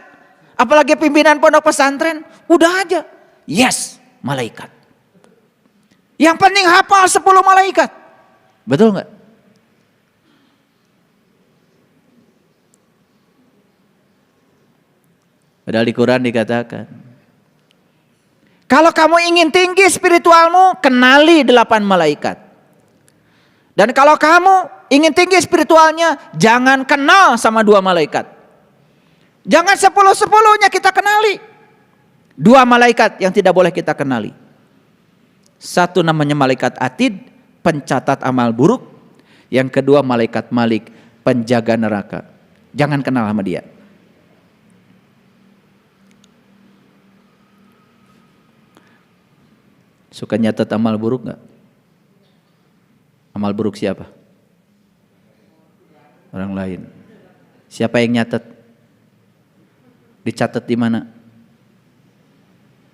apalagi pimpinan pondok pesantren, udah aja. Yes, malaikat. Yang penting hafal 10 malaikat. Betul gak? Padahal di Quran dikatakan, kalau kamu ingin tinggi spiritualmu, kenali 8 malaikat. Dan kalau kamu ingin tinggi spiritualnya, jangan kenal sama 2 malaikat. Jangan 10-10-nya kita kenali. 2 malaikat yang tidak boleh kita kenali. Satu namanya malaikat Atid, pencatat amal buruk. Yang kedua malaikat Malik, penjaga neraka. Jangan kenal sama dia. Suka nyatet amal buruk gak? Amal buruk siapa? Orang lain. Siapa yang nyatet? Dicatat di mana?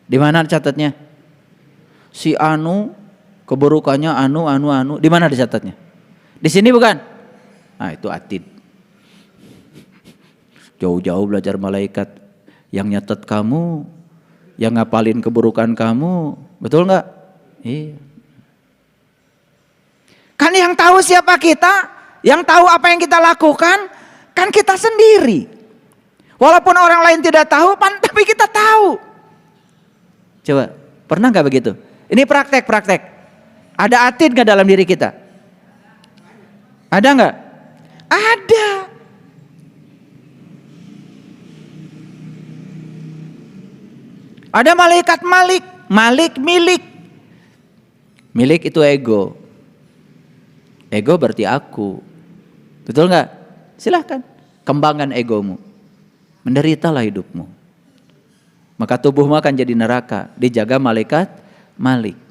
Di mana catatnya? Si Anu, keburukannya Anu. Di mana dicatatnya? Di sini bukan? Ah, itu Atid. Jauh-jauh belajar malaikat. Yang nyatet kamu, yang ngapalin keburukan kamu. Betul nggak? Iya. Kan yang tahu siapa kita, yang tahu apa yang kita lakukan, kan kita sendiri. Walaupun orang lain tidak tahu, tapi kita tahu. Coba, pernah nggak begitu? Ini praktek. Ada atid nggak dalam diri kita? Ada nggak? Ada. Ada malaikat Malik milik. Milik itu ego. Ego berarti aku. Betul nggak? Silahkan kembangkan egomu. Menderitalah hidupmu. Maka tubuhmu akan jadi neraka. Dijaga malaikat Malik.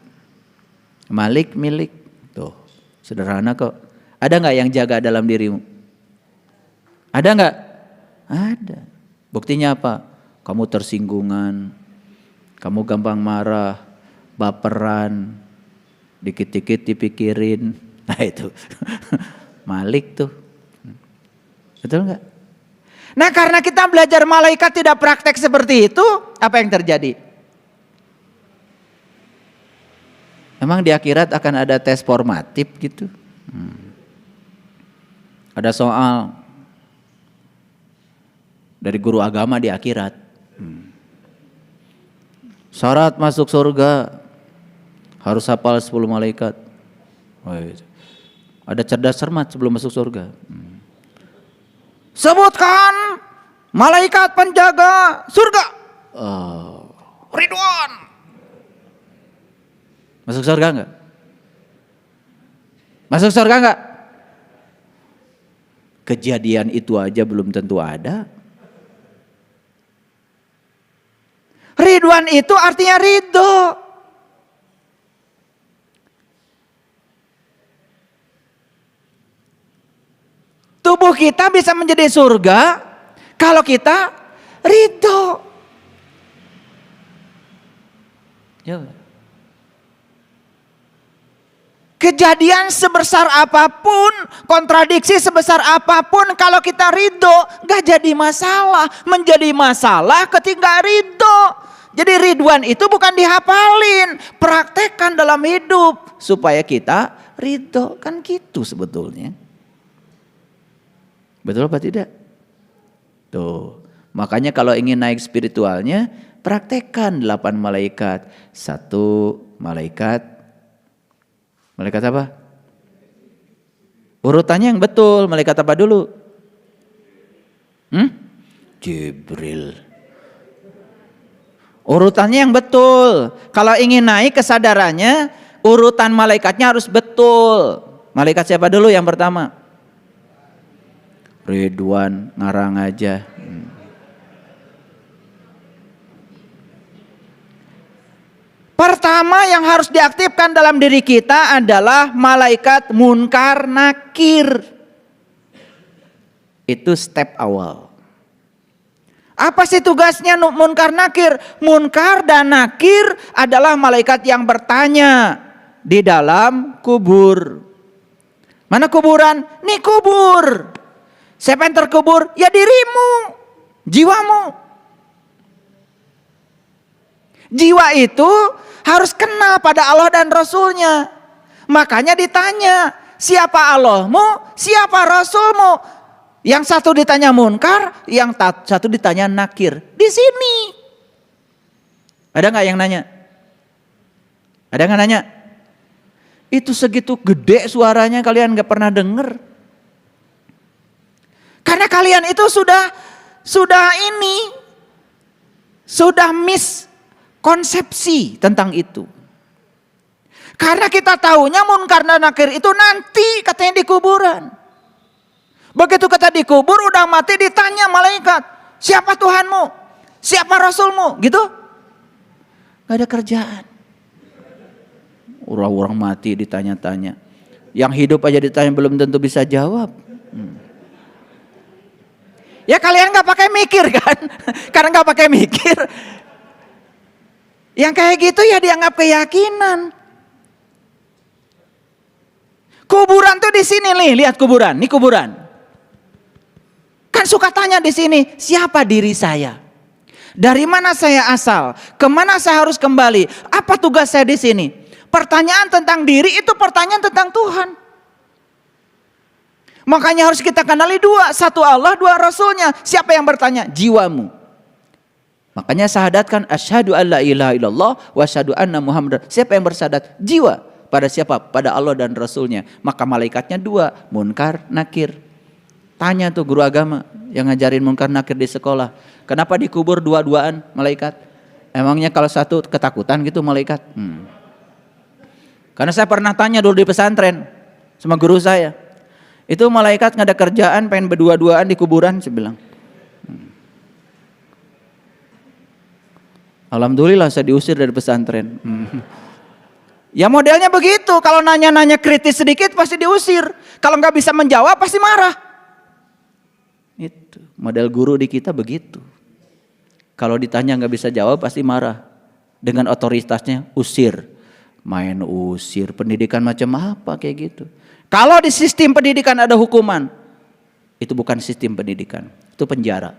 Malik milik. Tuh, sederhana kok. Ada nggak yang jaga dalam dirimu? Ada nggak? Ada. Buktinya apa? Kamu tersinggungan. Kamu gampang marah, baperan, dikit-dikit dipikirin. Nah itu, Malik tuh. Betul nggak? Nah karena kita belajar malaikat tidak praktek seperti itu, apa yang terjadi? Emang di akhirat akan ada tes formatif gitu? Ada soal dari guru agama di akhirat. Syarat masuk surga harus hafal 10 malaikat. Ada cerdas cermat sebelum masuk surga. Sebutkan malaikat penjaga surga. Ridwan. Masuk surga enggak? Masuk surga enggak? Kejadian itu aja belum tentu ada. Ridwan itu artinya ridho. Tubuh kita bisa menjadi surga kalau kita ridho. Kejadian sebesar apapun, kontradiksi sebesar apapun, kalau kita ridho gak jadi masalah. Menjadi masalah ketika ridho. Jadi ridwan itu bukan dihafalin, praktekkan dalam hidup supaya kita ridho. Kan gitu sebetulnya. Betul apa tidak? Tuh, makanya kalau ingin naik spiritualnya, praktekkan 8 malaikat. 1 malaikat. Malaikat apa? Urutannya yang betul. Malaikat apa dulu? Jibril. Urutannya yang betul. Kalau ingin naik kesadarannya, urutan malaikatnya harus betul. Malaikat siapa dulu yang pertama? Ridwan, ngarang aja. Pertama yang harus diaktifkan dalam diri kita adalah malaikat munkar nakir. Itu step awal. Apa sih tugasnya munkar nakir? Munkar dan nakir adalah malaikat yang bertanya di dalam kubur. Mana kuburan? Nih kubur. Siapa yang terkubur? Ya dirimu, jiwamu. Jiwa itu harus kenal pada Allah dan Rasulnya. Makanya ditanya, siapa Allahmu, siapa Rasulmu? Yang satu ditanya munkar, yang satu ditanya nakir. Di sini. Ada nggak yang nanya? Ada nggak nanya? Itu segitu gede suaranya kalian nggak pernah dengar. Karena kalian itu sudah miskonsepsi tentang itu. Karena kita tahunya munkar dan nakir itu nanti katanya di kuburan. Begitu kata dikubur udah mati ditanya malaikat, siapa Tuhanmu? Siapa Rasulmu? Gitu? Gak ada kerjaan. Orang-orang mati ditanya-tanya. Yang hidup aja ditanya belum tentu bisa jawab. Ya kalian gak pakai mikir kan? Karena gak pakai mikir. Yang kayak gitu ya dianggap keyakinan. Kuburan tuh di sini nih, lihat kuburan, ini kuburan. Kan Kan suka tanya di sini, siapa diri saya? Dari mana saya asal? Kemana saya harus kembali? Apa tugas saya di sini? Pertanyaan tentang diri itu pertanyaan tentang Tuhan. Makanya harus kita kenali dua. Satu Allah, dua Rasulnya. Siapa yang bertanya? Jiwamu. Makanya syahadatkan asyhadu alla ilaha illallah wa asyhadu anna muhammadar. Siapa yang bersyahadat? Jiwa. Pada siapa? Pada Allah dan Rasulnya. Maka malaikatnya dua, munkar, nakir. Tanya tuh guru agama yang ngajarin munkar nakir di sekolah. Kenapa dikubur dua-duaan malaikat? Emangnya kalau satu ketakutan gitu malaikat? Karena saya pernah tanya dulu di pesantren sama guru saya. Itu malaikat nggak ada kerjaan pengen berdua-duaan di kuburan, saya bilang. Alhamdulillah saya diusir dari pesantren. Ya modelnya begitu, kalau nanya-nanya kritis sedikit pasti diusir. Kalau nggak bisa menjawab pasti marah. Itu model guru di kita begitu. Kalau ditanya nggak bisa jawab pasti marah. Dengan otoritasnya usir. Main usir, pendidikan macam apa kayak gitu. Kalau di sistem pendidikan ada hukuman, itu bukan sistem pendidikan, itu penjara.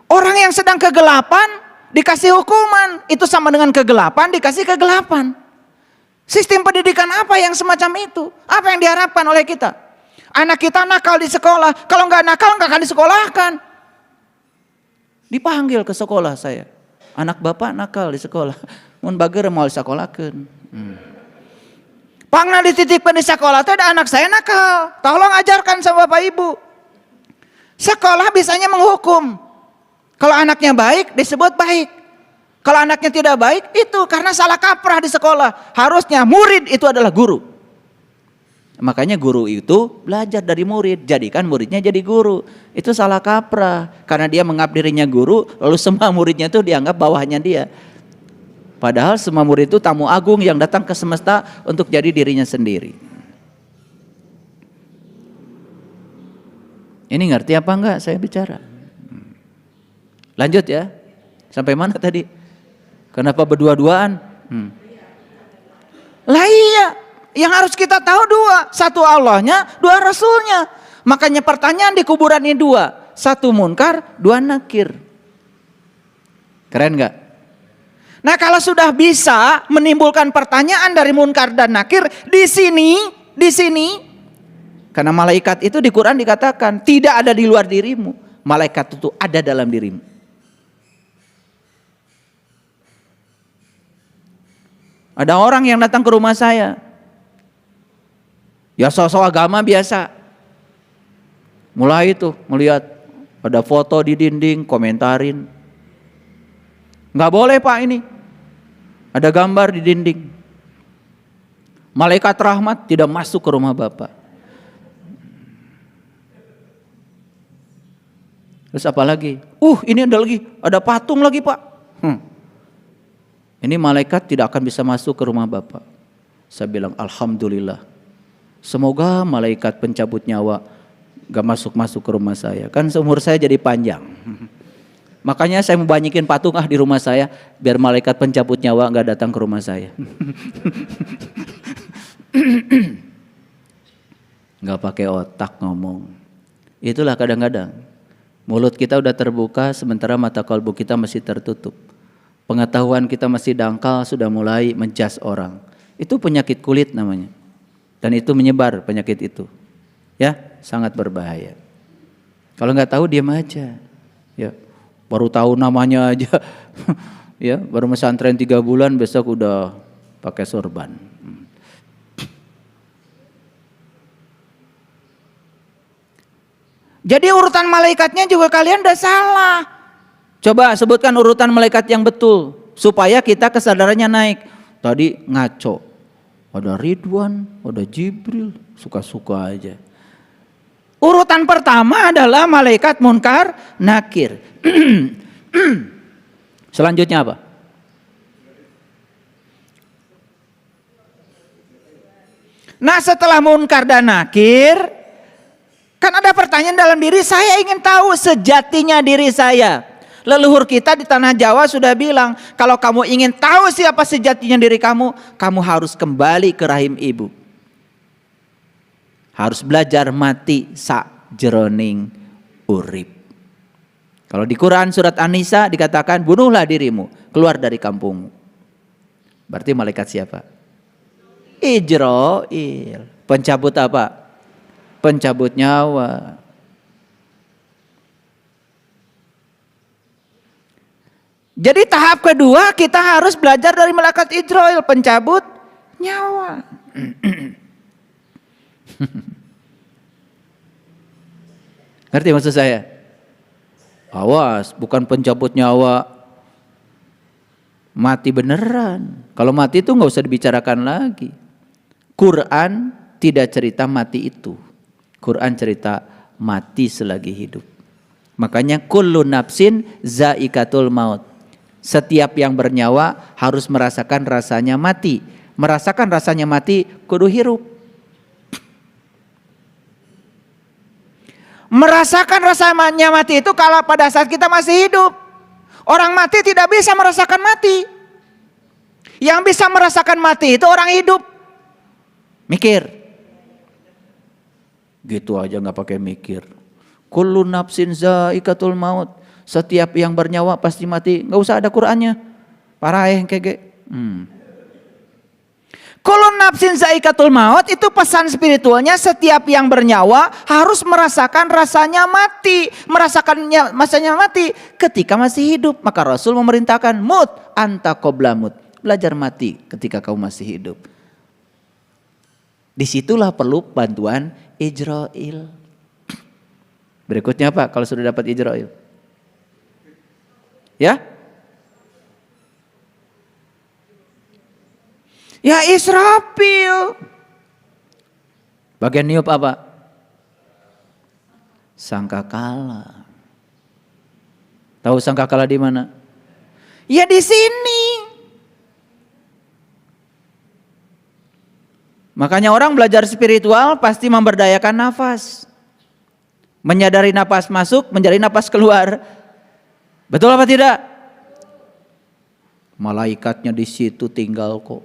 Orang yang sedang kegelapan dikasih hukuman, itu sama dengan kegelapan dikasih kegelapan. Sistem pendidikan apa yang semacam itu? Apa yang diharapkan oleh kita? Anak kita nakal di sekolah, kalau nggak nakal nggak akan disekolahkan. Dipanggil ke sekolah saya. Anak bapak nakal di sekolah, mun bager mau disekolahkeun. Pangna dititipkan di sekolah, ada anak saya nakal, tolong ajarkan sama bapak ibu. Sekolah bisanya menghukum. Kalau anaknya baik disebut baik. Kalau anaknya tidak baik itu karena salah kaprah di sekolah. Harusnya murid itu adalah guru. Makanya guru itu belajar dari murid, jadikan muridnya jadi guru. Itu salah kaprah, karena dia menganggap dirinya guru, lalu semua muridnya itu dianggap bawahnya dia. Padahal semua murid itu tamu agung yang datang ke semesta untuk jadi dirinya sendiri. Ini ngerti apa enggak saya bicara? Lanjut ya, sampai mana tadi? Kenapa berdua-duaan? Lah iya. Yang harus kita tahu dua, satu Allahnya, dua Rasulnya. Makanya pertanyaan di kuburan ini dua, satu munkar, dua nakir. Keren gak? Nah kalau sudah bisa menimbulkan pertanyaan dari munkar dan nakir di sini, karena malaikat itu di Quran dikatakan tidak ada di luar dirimu, malaikat itu ada dalam dirimu. Ada orang yang datang ke rumah saya. Ya sosok agama biasa. Mulai itu melihat ada foto di dinding, komentarin. Nggak boleh pak ini. Ada gambar di dinding. Malaikat rahmat tidak masuk ke rumah bapak. Terus apa lagi? Ini ada lagi, ada patung lagi pak. Ini malaikat tidak akan bisa masuk ke rumah bapak. Saya bilang alhamdulillah. Semoga malaikat pencabut nyawa gak masuk-masuk ke rumah saya. Kan seumur saya jadi panjang. Makanya saya mau banyakin patung di rumah saya. Biar malaikat pencabut nyawa gak datang ke rumah saya. Gak pakai otak ngomong. Itulah kadang-kadang. Mulut kita udah terbuka sementara mata kalbu kita masih tertutup. Pengetahuan kita masih dangkal, sudah mulai menjudge orang. Itu penyakit kulit namanya. Dan itu menyebar penyakit itu. Ya, sangat berbahaya. Kalau nggak tahu diam aja. Ya, baru tahu namanya aja. Ya, baru pesantren 3 bulan besok udah pakai sorban. Jadi urutan malaikatnya juga kalian udah salah. Coba sebutkan urutan malaikat yang betul supaya kita kesadarannya naik. Tadi ngaco. Ada Ridwan, ada Jibril, suka-suka aja. Urutan pertama adalah malaikat munkar, nakir. Selanjutnya apa? Nah setelah munkar dan nakir, kan ada pertanyaan dalam diri, saya ingin tahu sejatinya diri saya. Leluhur kita di tanah Jawa sudah bilang, kalau kamu ingin tahu siapa sejatinya diri kamu, kamu harus kembali ke rahim ibu. Harus belajar mati sakjeroning urip. Kalau di Quran surat An-Nisa dikatakan bunuhlah dirimu, keluar dari kampungmu. Berarti malaikat siapa? Ijrail. Pencabut apa? Pencabut nyawa. Jadi tahap kedua kita harus belajar dari malaikat Ijrail, pencabut nyawa. Ngerti maksud saya? Awas, bukan pencabut nyawa mati beneran. Kalau mati itu nggak usah dibicarakan lagi. Quran tidak cerita mati itu. Quran cerita mati selagi hidup. Makanya kullu nafsin zaikatul maut. Setiap yang bernyawa harus merasakan rasanya mati. Merasakan rasanya mati kudu hirup. Merasakan rasanya mati itu kalau pada saat kita masih hidup. Orang mati tidak bisa merasakan mati. Yang bisa merasakan mati itu orang hidup. Mikir. Gitu aja nggak pakai mikir. Kullu nafsin zaikatul maut. Setiap yang bernyawa pasti mati. Nggak usah ada Qur'annya. Parah kege. Kullu nafsin zaikatul maut itu pesan spiritualnya, setiap yang bernyawa harus merasakan rasanya mati. Merasakan masanya mati ketika masih hidup. Maka Rasul memerintahkan mut anta qabla mut. Belajar mati ketika kau masih hidup. Disitulah perlu bantuan Ijrail. Berikutnya apa kalau sudah dapat Ijrail? Ya? Ya Israfil. Bagian niup apa? Sangkakala. Tahu sangkakala di mana? Ya di sini. Makanya orang belajar spiritual pasti memberdayakan nafas. Menyadari nafas masuk, menyadari nafas keluar. Betul apa tidak? Malaikatnya di situ tinggal kok.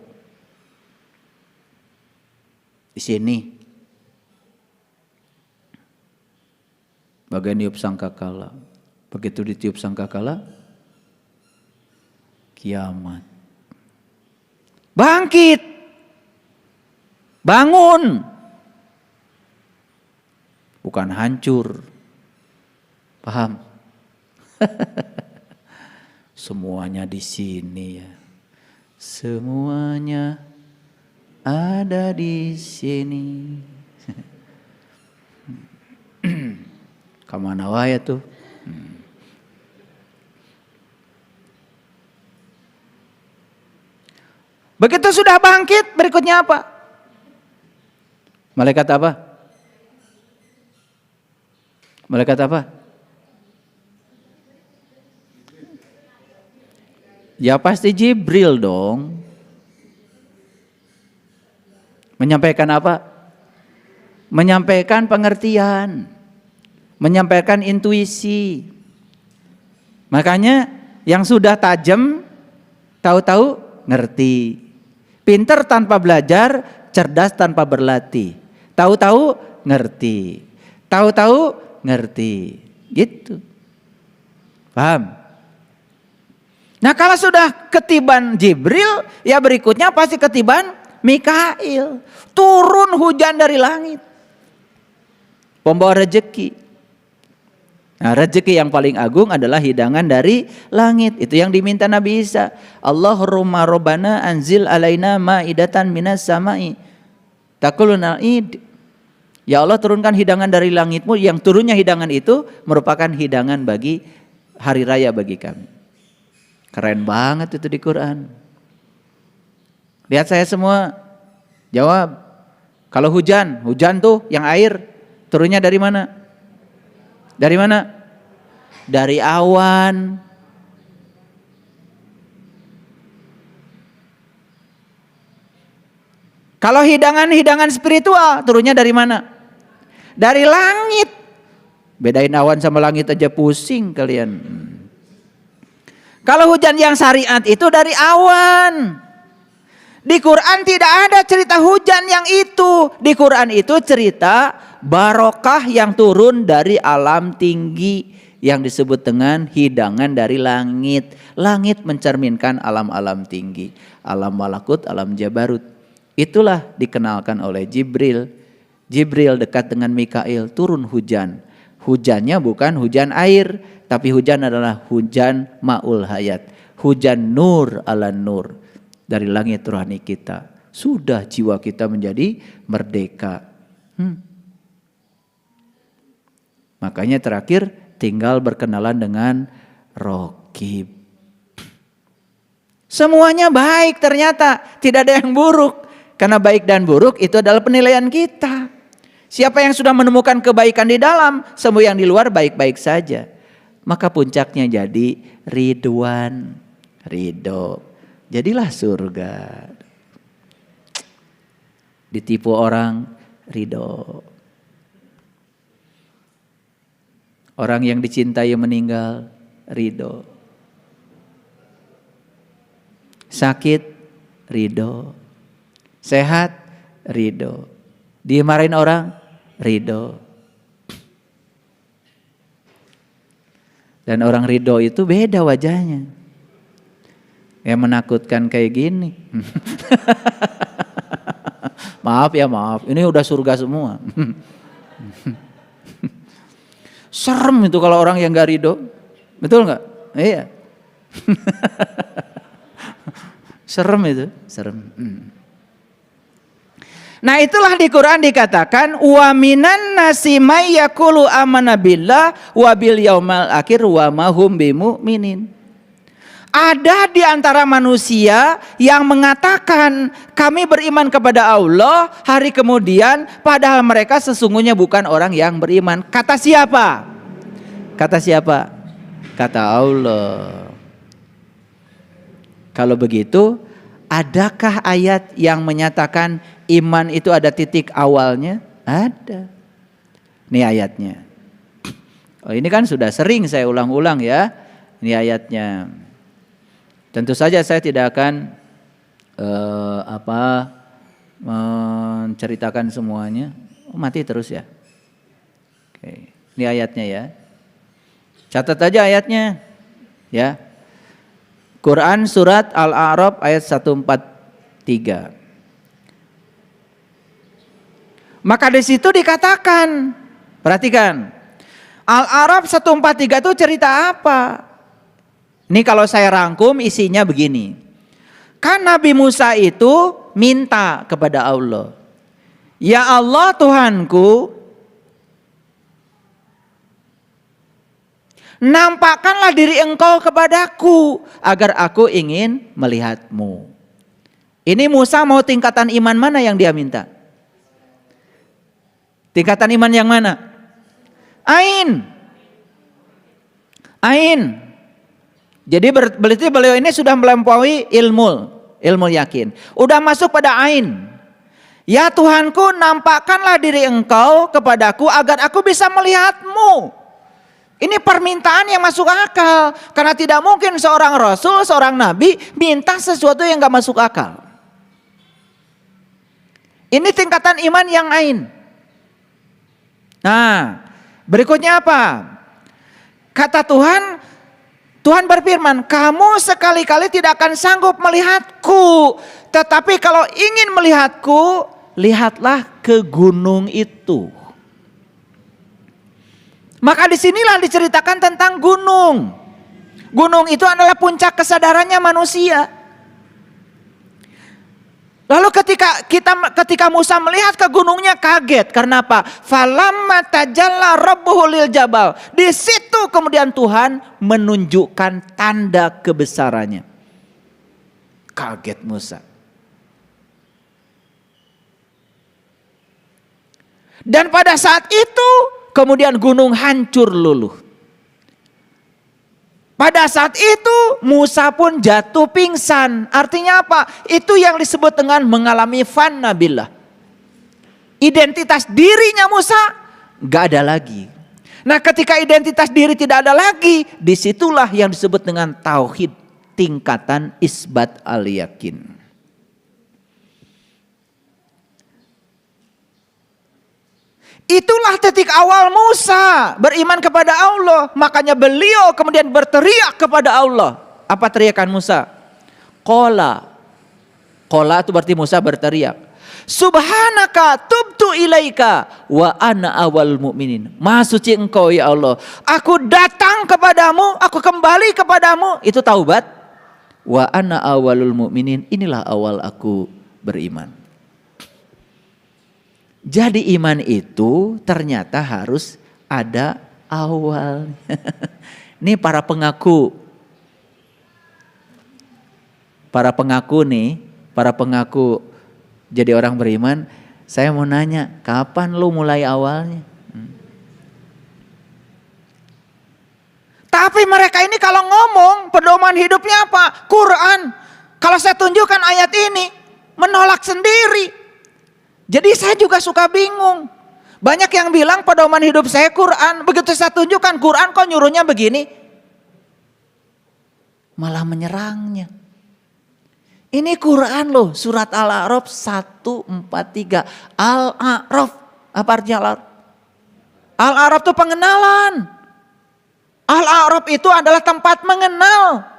Di sini. Bagian niup sangkakala. Begitu ditiup sangkakala, kiamat. Bangkit. Bangun. Bukan hancur. Paham? Semuanya di sini ya. Semuanya ada di sini. Kamana wae tuh? Begitu sudah bangkit, berikutnya apa? Malaikat apa? Malaikat apa? Ya pasti Jibril dong. Menyampaikan apa? Menyampaikan pengertian. Menyampaikan intuisi. Makanya yang sudah tajam tahu-tahu ngerti. Pinter tanpa belajar, cerdas tanpa berlatih. Tahu-tahu ngerti. Tahu-tahu ngerti. Gitu. Paham? Nah kalau sudah ketiban Jibril, ya berikutnya pasti ketiban Mikail. Turun hujan dari langit. Pembawa rezeki. Nah rezeki yang paling agung adalah hidangan dari langit. Itu yang diminta Nabi Isa. Allahumma robbana anzil alaina ma'idatan minas sama'i. Takulun al-id. Ya Allah turunkan hidangan dari langitmu. Yang turunnya hidangan itu merupakan hidangan bagi hari raya bagi kami. Keren banget itu di Quran. Lihat saya semua. Jawab. Kalau hujan tuh yang air turunnya dari mana? Dari mana? Dari awan. Kalau hidangan-hidangan spiritual turunnya dari mana? Dari langit. Bedain awan sama langit aja pusing kalian. Kalau hujan yang syariat itu dari awan. Di Quran tidak ada cerita hujan yang itu. Di Quran itu cerita barokah yang turun dari alam tinggi yang disebut dengan hidangan dari langit. Langit mencerminkan alam-alam tinggi, alam malakut, alam jabarut. Itulah dikenalkan oleh Jibril. Jibril dekat dengan Mikail, turun hujan. Hujannya bukan hujan air, tapi hujan adalah hujan ma'ul hayat. Hujan nur ala nur. Dari langit rohani kita. Sudah jiwa kita menjadi merdeka. Makanya terakhir tinggal berkenalan dengan Raqib. Semuanya baik ternyata. Tidak ada yang buruk. Karena baik dan buruk itu adalah penilaian kita. Siapa yang sudah menemukan kebaikan di dalam, semua yang di luar baik-baik saja. Maka puncaknya jadi ridwan. Ridho. Jadilah surga. Ditipu orang, ridho. Orang yang dicintai meninggal, ridho. Sakit, ridho. Sehat, ridho. Dimarahin orang, ridho. Dan orang ridho itu beda wajahnya. Yang menakutkan kayak gini. Maaf ya, maaf. Ini udah surga semua. Serem itu kalau orang yang gak ridho. Betul gak? Iya. Serem itu. Serem. Nah itulah di Quran dikatakan wa minan nasi may yaqulu amanna billah wa bil yaumal akhir wa ma hum bimumin. Ada di antara manusia yang mengatakan kami beriman kepada Allah, hari kemudian padahal mereka sesungguhnya bukan orang yang beriman. Kata siapa? Kata siapa? Kata Allah. Kalau begitu, adakah ayat yang menyatakan iman itu ada titik awalnya? Ada. Ini ayatnya. Oh, ini kan sudah sering saya ulang-ulang ya. Ini ayatnya. Tentu saja saya tidak akan menceritakan semuanya. Oh, mati terus ya. Oke. Ini ayatnya ya. Catat aja ayatnya. Ya. Quran surat Al-A'raf ayat 143. Maka di situ dikatakan, perhatikan. Al-A'raf 143 itu cerita apa? Ini kalau saya rangkum isinya begini. Kan Nabi Musa itu minta kepada Allah. Ya Allah Tuhanku, nampakkanlah diri Engkau kepadaku agar aku ingin melihatmu. Ini Musa mau tingkatan iman mana yang dia minta? Tingkatan iman yang mana? Ain. Ain. Jadi berarti beliau ini sudah melampaui ilmu yakin. Udah masuk pada ain. Ya Tuhanku, nampakkanlah diri Engkau kepadaku agar aku bisa melihatmu. Ini permintaan yang masuk akal. Karena tidak mungkin seorang rasul, seorang nabi minta sesuatu yang gak masuk akal. Ini tingkatan iman yang ain. Nah, berikutnya apa? Kata Tuhan berfirman, kamu sekali-kali tidak akan sanggup melihatku. Tetapi kalau ingin melihatku, lihatlah ke gunung itu. Maka disinilah diceritakan tentang gunung. Gunung itu adalah puncak kesadarannya manusia. Lalu ketika Musa melihat ke gunungnya kaget. Karena apa? Falamma tajalla rabbuhu lil jabal. Di situ kemudian Tuhan menunjukkan tanda kebesarannya. Kaget Musa. Dan pada saat itu kemudian gunung hancur luluh. Pada saat itu Musa pun jatuh pingsan. Artinya apa? Itu yang disebut dengan mengalami fanna billah. Identitas dirinya Musa gak ada lagi. Nah ketika identitas diri tidak ada lagi, disitulah yang disebut dengan tauhid tingkatan isbat al yakin. Itulah titik awal Musa beriman kepada Allah. Makanya beliau kemudian berteriak kepada Allah. Apa teriakan Musa? Qala. Qala itu berarti Musa berteriak. Subhanaka tubtu ilaika wa ana awal mu'minin. Maha suci engkau ya Allah. Aku datang kepadamu, aku kembali kepadamu. Itu taubat. Wa ana awalul mu'minin. Inilah awal aku beriman. Jadi iman itu ternyata harus ada awal. Ini para pengaku jadi orang beriman. Saya mau nanya, kapan lu mulai awalnya? Tapi mereka ini kalau ngomong pedoman hidupnya apa? Quran. Kalau saya tunjukkan ayat ini, menolak sendiri. Jadi saya juga suka bingung. Banyak yang bilang pedoman hidup saya Quran. Begitu saya tunjukkan Quran kok nyuruhnya begini. Malah menyerangnya. Ini Quran loh, surat Al-A'raf 143. Al-A'raf, apa artinya Al-A'raf? Al-A'raf itu pengenalan. Al-A'raf itu adalah tempat mengenal.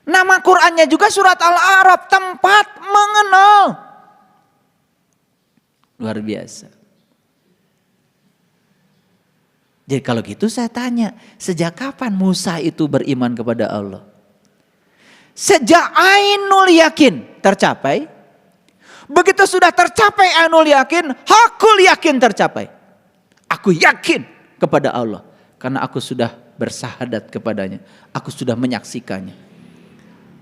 Nama Qur'annya juga surat Al-A'raf, tempat mengenal. Luar biasa. Jadi kalau gitu saya tanya, sejak kapan Musa itu beriman kepada Allah? Sejak ainul yakin tercapai. Begitu sudah tercapai ainul yakin, hakul yakin tercapai. Aku yakin kepada Allah karena aku sudah bersahadat kepadanya. Aku sudah menyaksikannya.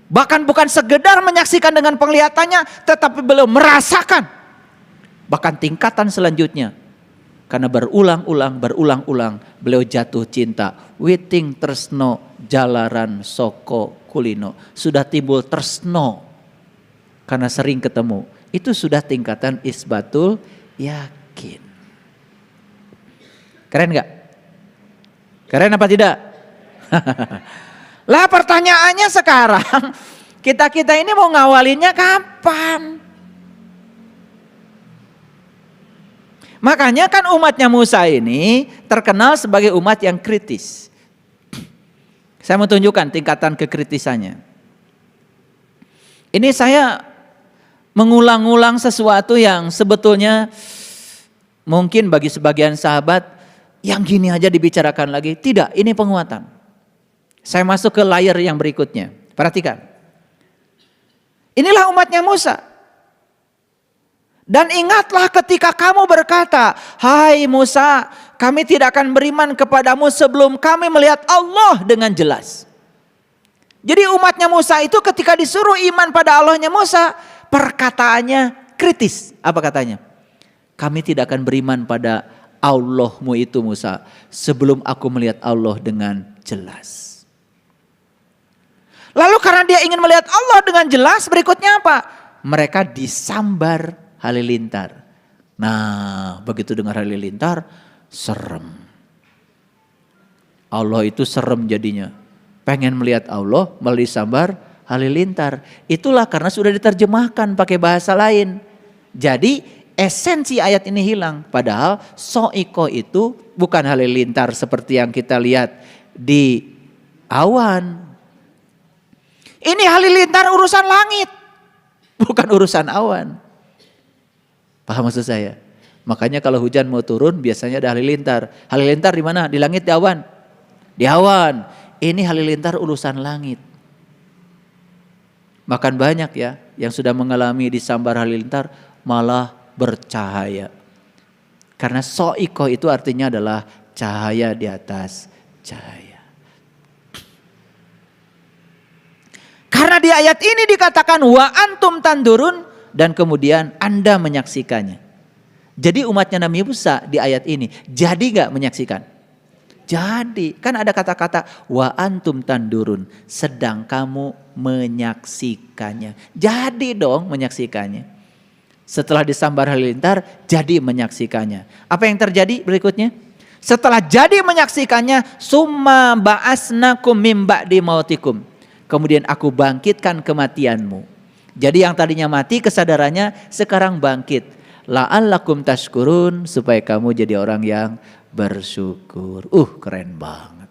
Bahkan bukan sekedar menyaksikan dengan penglihatannya, tetapi beliau merasakan. Bahkan tingkatan selanjutnya. Karena berulang-ulang beliau jatuh cinta. Witing tresno jalaran soko kulino. Sudah timbul tresno. Karena sering ketemu. Itu sudah tingkatan isbatul yakin. Keren gak? Keren apa tidak? Lah pertanyaannya sekarang, kita ini mau ngawalinnya kapan? Makanya kan umatnya Musa ini terkenal sebagai umat yang kritis. Saya mau tunjukkan tingkatan kekritisannya. Ini saya mengulang-ulang sesuatu yang sebetulnya mungkin bagi sebagian sahabat yang gini aja dibicarakan lagi. Tidak, ini penguatan. Saya masuk ke layar yang berikutnya. Perhatikan. Inilah umatnya Musa. Dan ingatlah ketika kamu berkata, hai Musa, kami tidak akan beriman kepadamu sebelum kami melihat Allah dengan jelas. Jadi umatnya Musa itu ketika disuruh iman pada Allahnya Musa, perkataannya kritis. Apa katanya? Kami tidak akan beriman pada Allahmu itu Musa sebelum aku melihat Allah dengan jelas. Lalu karena dia ingin melihat Allah dengan jelas, berikutnya apa? Mereka disambar halilintar. Nah, begitu dengar halilintar, serem. Allah itu serem jadinya. Pengen melihat Allah, malah disambar halilintar. Itulah karena sudah diterjemahkan pakai bahasa lain. Jadi esensi ayat ini hilang. Padahal so'iko itu bukan halilintar seperti yang kita lihat di awan. Ini halilintar urusan langit, bukan urusan awan. Paham maksud saya? Makanya kalau hujan mau turun biasanya ada halilintar. Halilintar di mana? Di langit, di awan? Di awan. Ini halilintar urusan langit. Bahkan banyak ya yang sudah mengalami disambar halilintar malah bercahaya. Karena so'iko itu artinya adalah cahaya di atas cahaya. Karena di ayat ini dikatakan wa antum tandurun dan kemudian Anda menyaksikannya. Jadi umatnya Nabi Musa di ayat ini jadi gak menyaksikan? Jadi kan ada kata-kata wa antum tandurun, sedang kamu menyaksikannya. Jadi dong menyaksikannya. Setelah disambar halilintar jadi menyaksikannya. Apa yang terjadi berikutnya? Setelah jadi menyaksikannya, summa ba'asnakum mim ba'di mautikum. Kemudian aku bangkitkan kematianmu. Jadi yang tadinya mati kesadarannya sekarang bangkit. la'allakum tashkurun, supaya kamu jadi orang yang bersyukur. Keren banget.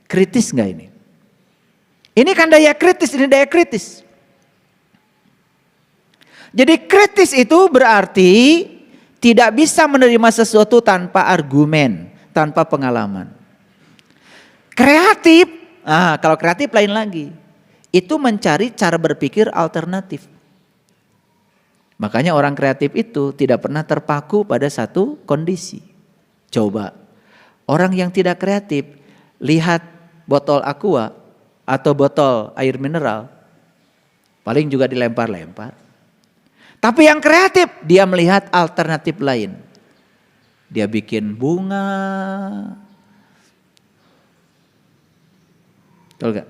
Kritis nggak ini? Ini kan daya kritis, ini daya kritis. Jadi kritis itu berarti tidak bisa menerima sesuatu tanpa argumen, tanpa pengalaman. Kreatif, kalau kreatif lain lagi. Itu mencari cara berpikir alternatif. Makanya orang kreatif itu tidak pernah terpaku pada satu kondisi. Coba, orang yang tidak kreatif, lihat botol aqua atau botol air mineral, paling juga dilempar-lempar. Tapi yang kreatif, dia melihat alternatif lain. Dia bikin bunga. Betul gak?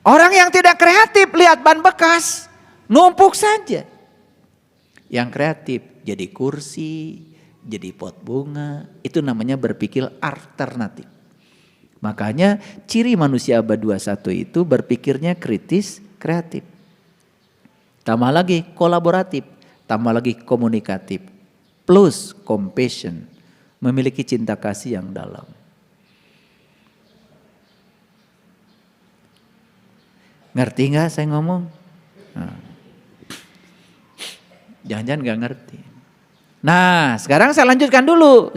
Orang yang tidak kreatif lihat ban bekas, numpuk saja. Yang kreatif jadi kursi, jadi pot bunga, itu namanya berpikir alternatif. Makanya ciri manusia abad 21 itu berpikirnya kritis, kreatif. Tambah lagi kolaboratif, tambah lagi komunikatif, plus compassion, memiliki cinta kasih yang dalam. Ngerti nggak saya ngomong? Jangan-jangan nggak ngerti. Nah, sekarang saya lanjutkan dulu.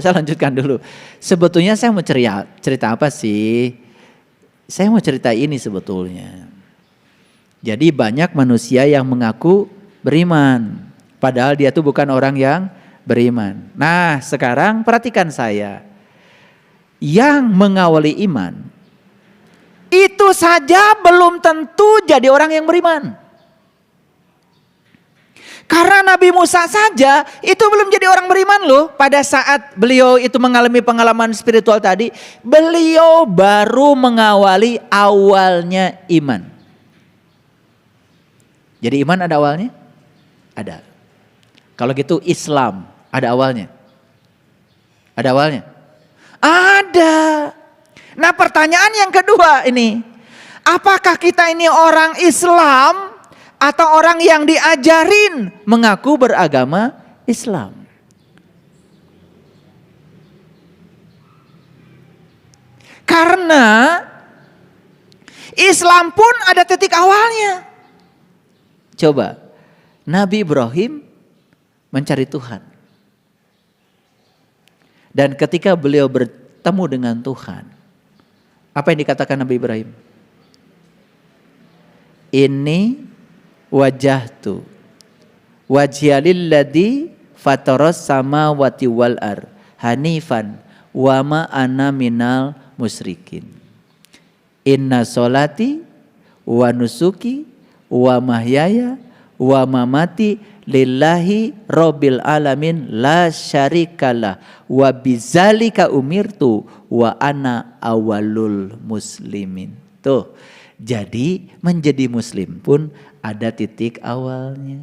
Sebetulnya saya mau cerita apa sih? Saya mau cerita ini sebetulnya. Jadi banyak manusia yang mengaku beriman, padahal dia tuh bukan orang yang beriman. Nah, sekarang perhatikan saya. Yang mengawali iman, itu saja belum tentu jadi orang yang beriman. Karena Nabi Musa saja itu belum jadi orang beriman loh. Pada saat beliau itu mengalami pengalaman spiritual tadi, beliau baru mengawali awalnya iman. Jadi iman ada awalnya? Ada. Kalau gitu Islam ada awalnya? Ada awalnya? Ada. Nah, pertanyaan yang kedua ini, apakah kita ini orang Islam atau orang yang diajarin mengaku beragama Islam? Karena Islam pun ada titik awalnya. Coba, Nabi Ibrahim mencari Tuhan. Dan ketika beliau bertemu dengan Tuhan, apa yang dikatakan Nabi Ibrahim? Ini wajahtu wajhialilladzi fataras samawati wal ar hanifan wa ma ana minal musyrikin. Inna sholati wa nusuki wa mahyaya wa mamati lillahi rabbil alamin la syarikalah wa bizalika umirtu wa ana awalul muslimin. Tuh, jadi menjadi muslim pun ada titik awalnya.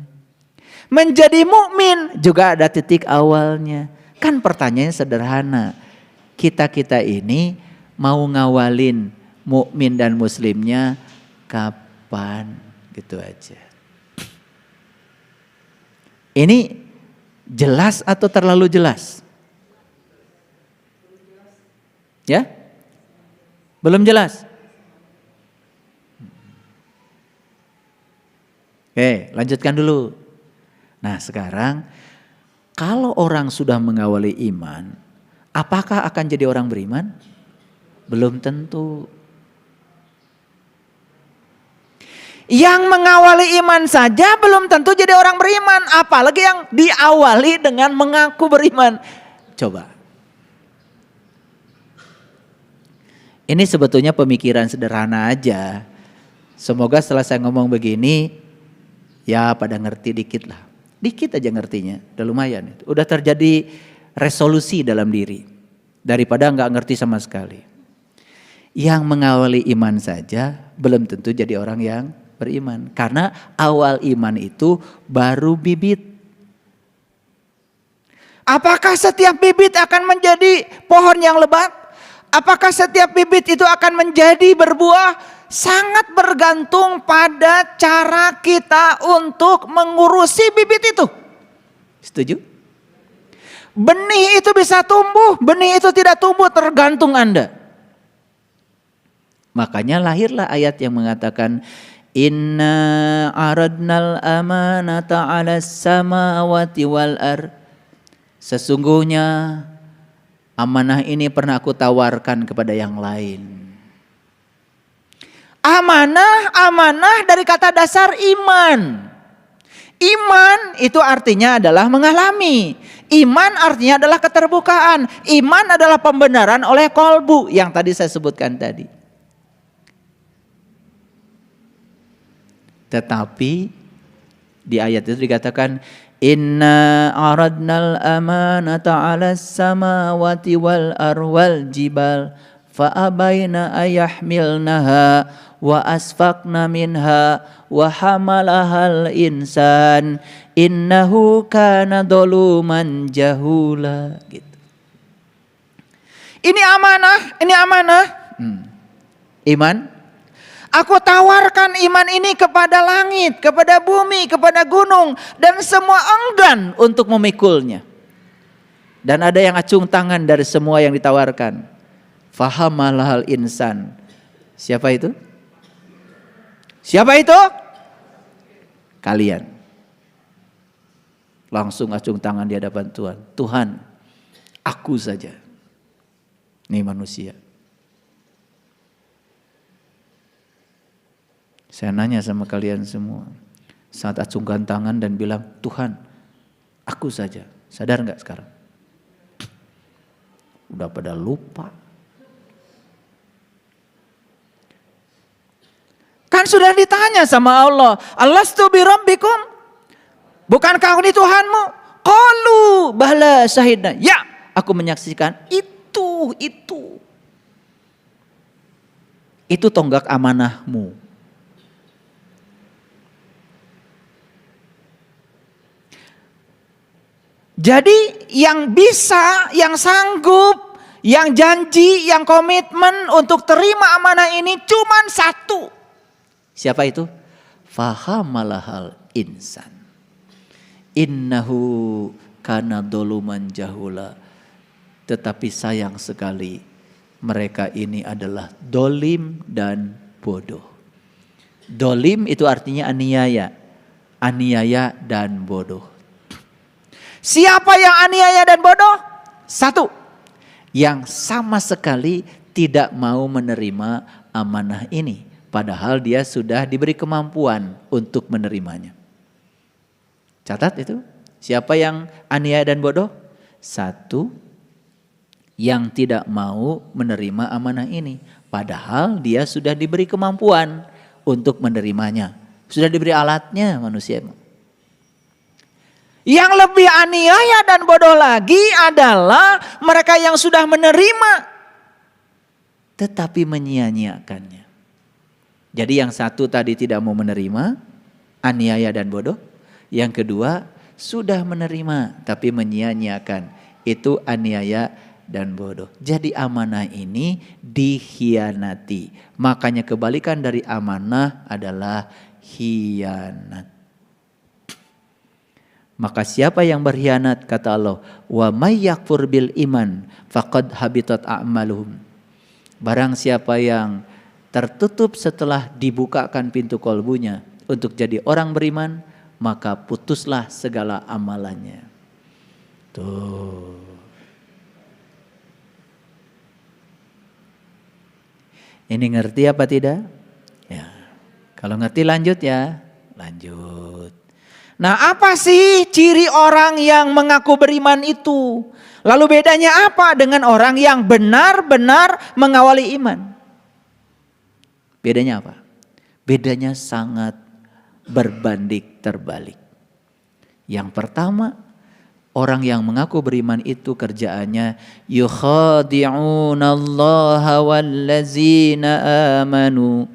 Menjadi mukmin juga ada titik awalnya. Kan pertanyaannya sederhana. Kita ini mau ngawalin mukmin dan muslimnya kapan? Gitu aja. Ini jelas atau terlalu jelas? Ya? Belum jelas? Oke, lanjutkan dulu. Nah, sekarang kalau orang sudah mengawali iman, apakah akan jadi orang beriman? Belum tentu. Yang mengawali iman saja belum tentu jadi orang beriman, apalagi yang diawali dengan mengaku beriman. Coba. Ini sebetulnya pemikiran sederhana aja. Semoga setelah saya ngomong begini, ya pada ngerti dikit lah. Dikit aja ngertinya, udah lumayan. Udah terjadi resolusi dalam diri. Daripada nggak ngerti sama sekali. Yang mengawali iman saja belum tentu jadi orang yang beriman. Karena awal iman itu baru bibit. Apakah setiap bibit akan menjadi pohon yang lebat? Apakah setiap bibit itu akan menjadi berbuah? sangat bergantung pada cara kita untuk mengurusi bibit itu. Setuju? Benih itu bisa tumbuh, benih itu tidak tumbuh, tergantung Anda. Makanya lahirlah ayat yang mengatakan inna aradnal amanata 'alas samawati wal ard. Sesungguhnya amanah ini pernah aku tawarkan kepada yang lain. Amanah dari kata dasar iman. Iman itu artinya adalah mengalami. Iman artinya adalah keterbukaan. Iman adalah pembenaran oleh kolbu yang tadi saya sebutkan tadi. Tetapi di ayat itu dikatakan inna aradnal amanata 'alas samawati wal arwal jibal fa abaina ayahmilnaha wa asfaqna minha wa hamalahal insan innahu kana dzaluman jahula gitu. Ini amanah. Iman. Aku tawarkan iman ini kepada langit, kepada bumi, kepada gunung dan semua enggan untuk memikulnya. Dan ada yang acung tangan dari semua yang ditawarkan. Fahamalahal insan. Siapa itu? Siapa itu? Kalian. Langsung acung tangan di hadapan Tuhan. Tuhan, aku saja. Ini manusia. Saya nanya sama kalian semua. Saat acungkan tangan dan bilang, Tuhan, aku saja. Sadar gak sekarang? Udah pada lupa. Kan sudah ditanya sama Allah. Alastu bi rabbikum? Bukankah ini Tuhanmu? Qalu bala syahidna. Ya, aku menyaksikan itu. Itu tonggak amanahmu. Jadi yang bisa, yang sanggup, yang janji, yang komitmen untuk terima amanah ini cuman satu. Siapa itu? Fahamalahal insan. Innahu kana dzaluman jahula. Tetapi sayang sekali mereka ini adalah dolim dan bodoh. Dolim itu artinya aniaya. Aniaya dan bodoh. Siapa yang aniaya dan bodoh? Satu, yang sama sekali tidak mau menerima amanah ini. Padahal dia sudah diberi kemampuan untuk menerimanya. Catat itu. Siapa yang aniaya dan bodoh? Satu, yang tidak mau menerima amanah ini. Padahal dia sudah diberi kemampuan untuk menerimanya. Sudah diberi alatnya manusia. Yang lebih aniaya dan bodoh lagi adalah mereka yang sudah menerima tetapi menyia-nyiakannya. Jadi yang satu tadi tidak mau menerima, aniaya dan bodoh. Yang kedua sudah menerima tapi menyia-nyiakan, itu aniaya dan bodoh. Jadi amanah ini dikhianati. Makanya kebalikan dari amanah adalah khianat. Maka siapa yang berkhianat, kata Allah, wa may yakfur bil iman faqad habitat a'maluhum. Barang siapa yang tertutup setelah dibukakan pintu kolbunya untuk jadi orang beriman, maka putuslah segala amalannya. Tuh. Ini ngerti apa tidak? Ya. Kalau ngerti lanjut ya, lanjut. Nah, apa sih ciri orang yang mengaku beriman itu? Lalu bedanya apa dengan orang yang benar-benar mengawali iman? Bedanya apa? Bedanya sangat berbanding terbalik. Yang pertama, orang yang mengaku beriman itu kerjaannya yukhadi'unallaha wallazina amanu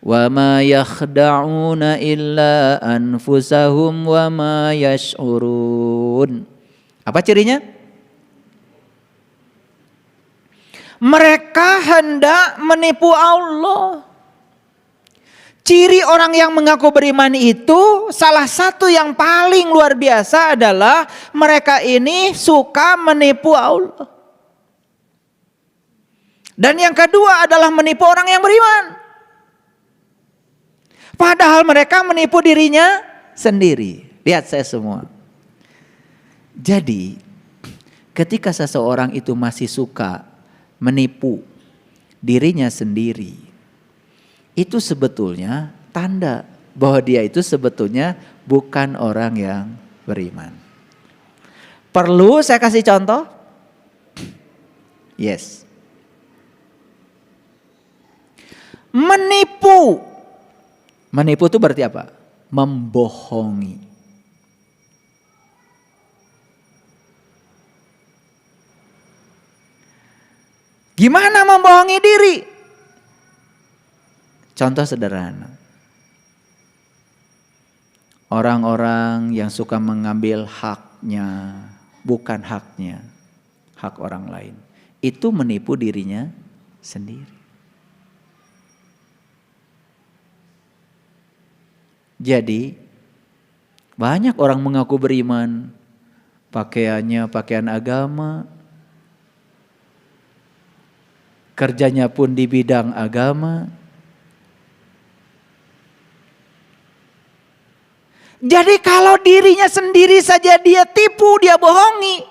wa ma yakhda'una illa anfusahum wa ma yash'urun. Apa cirinya? Mereka hendak menipu Allah. Ciri orang yang mengaku beriman itu salah satu yang paling luar biasa adalah mereka ini suka menipu Allah. Dan yang kedua adalah menipu orang yang beriman. Padahal mereka menipu dirinya sendiri. Lihat saya semua. Jadi ketika seseorang itu masih suka menipu dirinya sendiri, itu sebetulnya tanda bahwa dia itu sebetulnya bukan orang yang beriman. Perlu saya kasih contoh? Yes. Menipu itu berarti apa? Membohongi. Gimana membohongi diri? Contoh sederhana. Orang-orang yang suka mengambil haknya, bukan haknya, hak orang lain. Itu menipu dirinya sendiri. Jadi banyak orang mengaku beriman, pakaiannya pakaian agama, kerjanya pun di bidang agama. Jadi kalau dirinya sendiri saja dia tipu, dia bohongi,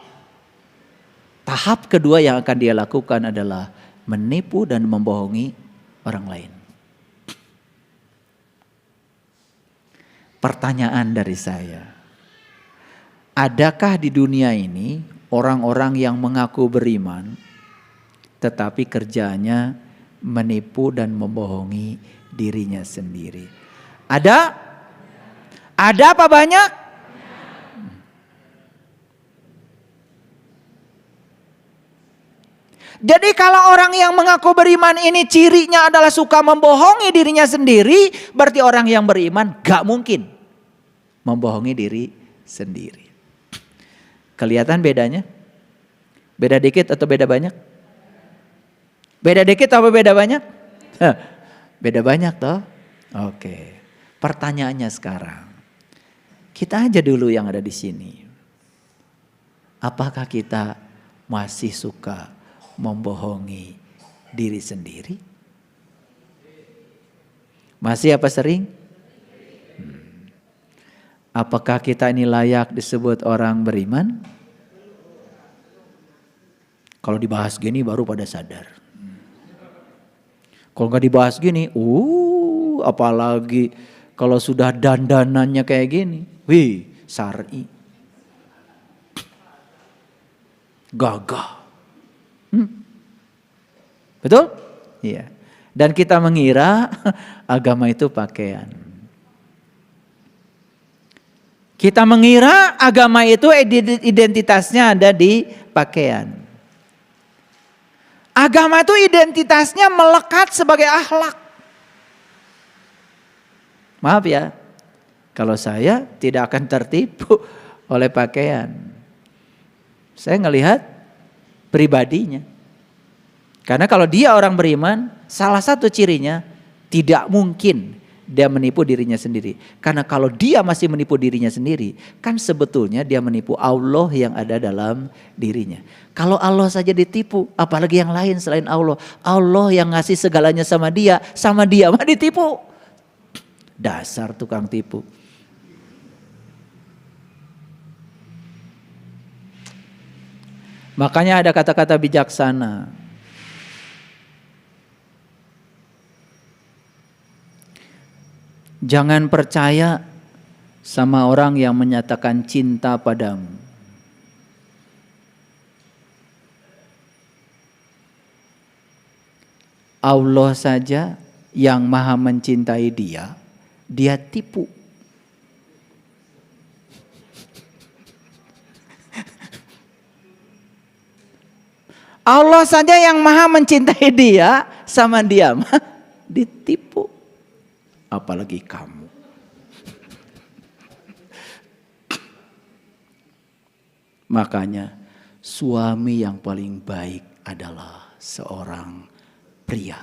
tahap kedua yang akan dia lakukan adalah menipu dan membohongi orang lain. Pertanyaan dari saya, adakah di dunia ini orang-orang yang mengaku beriman tetapi kerjanya menipu dan membohongi dirinya sendiri? Ada? Ada apa banyak? Jadi kalau orang yang mengaku beriman ini cirinya adalah suka membohongi dirinya sendiri, berarti orang yang beriman gak mungkin membohongi diri sendiri. Kelihatan bedanya? Beda dikit atau beda banyak? Beda dikit atau beda banyak? Beda banyak toh? Oke. Pertanyaannya sekarang, kita aja dulu yang ada di sini. Apakah kita masih suka membohongi diri sendiri? Masih apa sering? Apakah kita ini layak disebut orang beriman? Kalau dibahas gini baru pada sadar. Kalau nggak dibahas gini, apalagi kalau sudah dandanannya kayak gini, wih, syar'i, gagah, betul? Iya. Dan kita mengira agama itu pakaian. Kita mengira agama itu identitasnya ada di pakaian. Agama itu identitasnya melekat sebagai akhlak. Maaf ya, kalau saya tidak akan tertipu oleh pakaian. Saya ngelihat pribadinya. Karena kalau dia orang beriman, salah satu cirinya tidak mungkin dia menipu dirinya sendiri. Karena kalau dia masih menipu dirinya sendiri, kan sebetulnya dia menipu Allah yang ada dalam dirinya. Kalau Allah saja ditipu, apalagi yang lain selain Allah. Allah yang ngasih segalanya sama dia mah ditipu. Dasar tukang tipu. Makanya ada kata-kata bijaksana. Jangan percaya sama orang yang menyatakan cinta padamu. Allah saja yang maha mencintai dia, dia tipu. Allah saja yang maha mencintai dia, sama dia mah ditipu. Apalagi kamu. Makanya suami yang paling baik adalah seorang pria.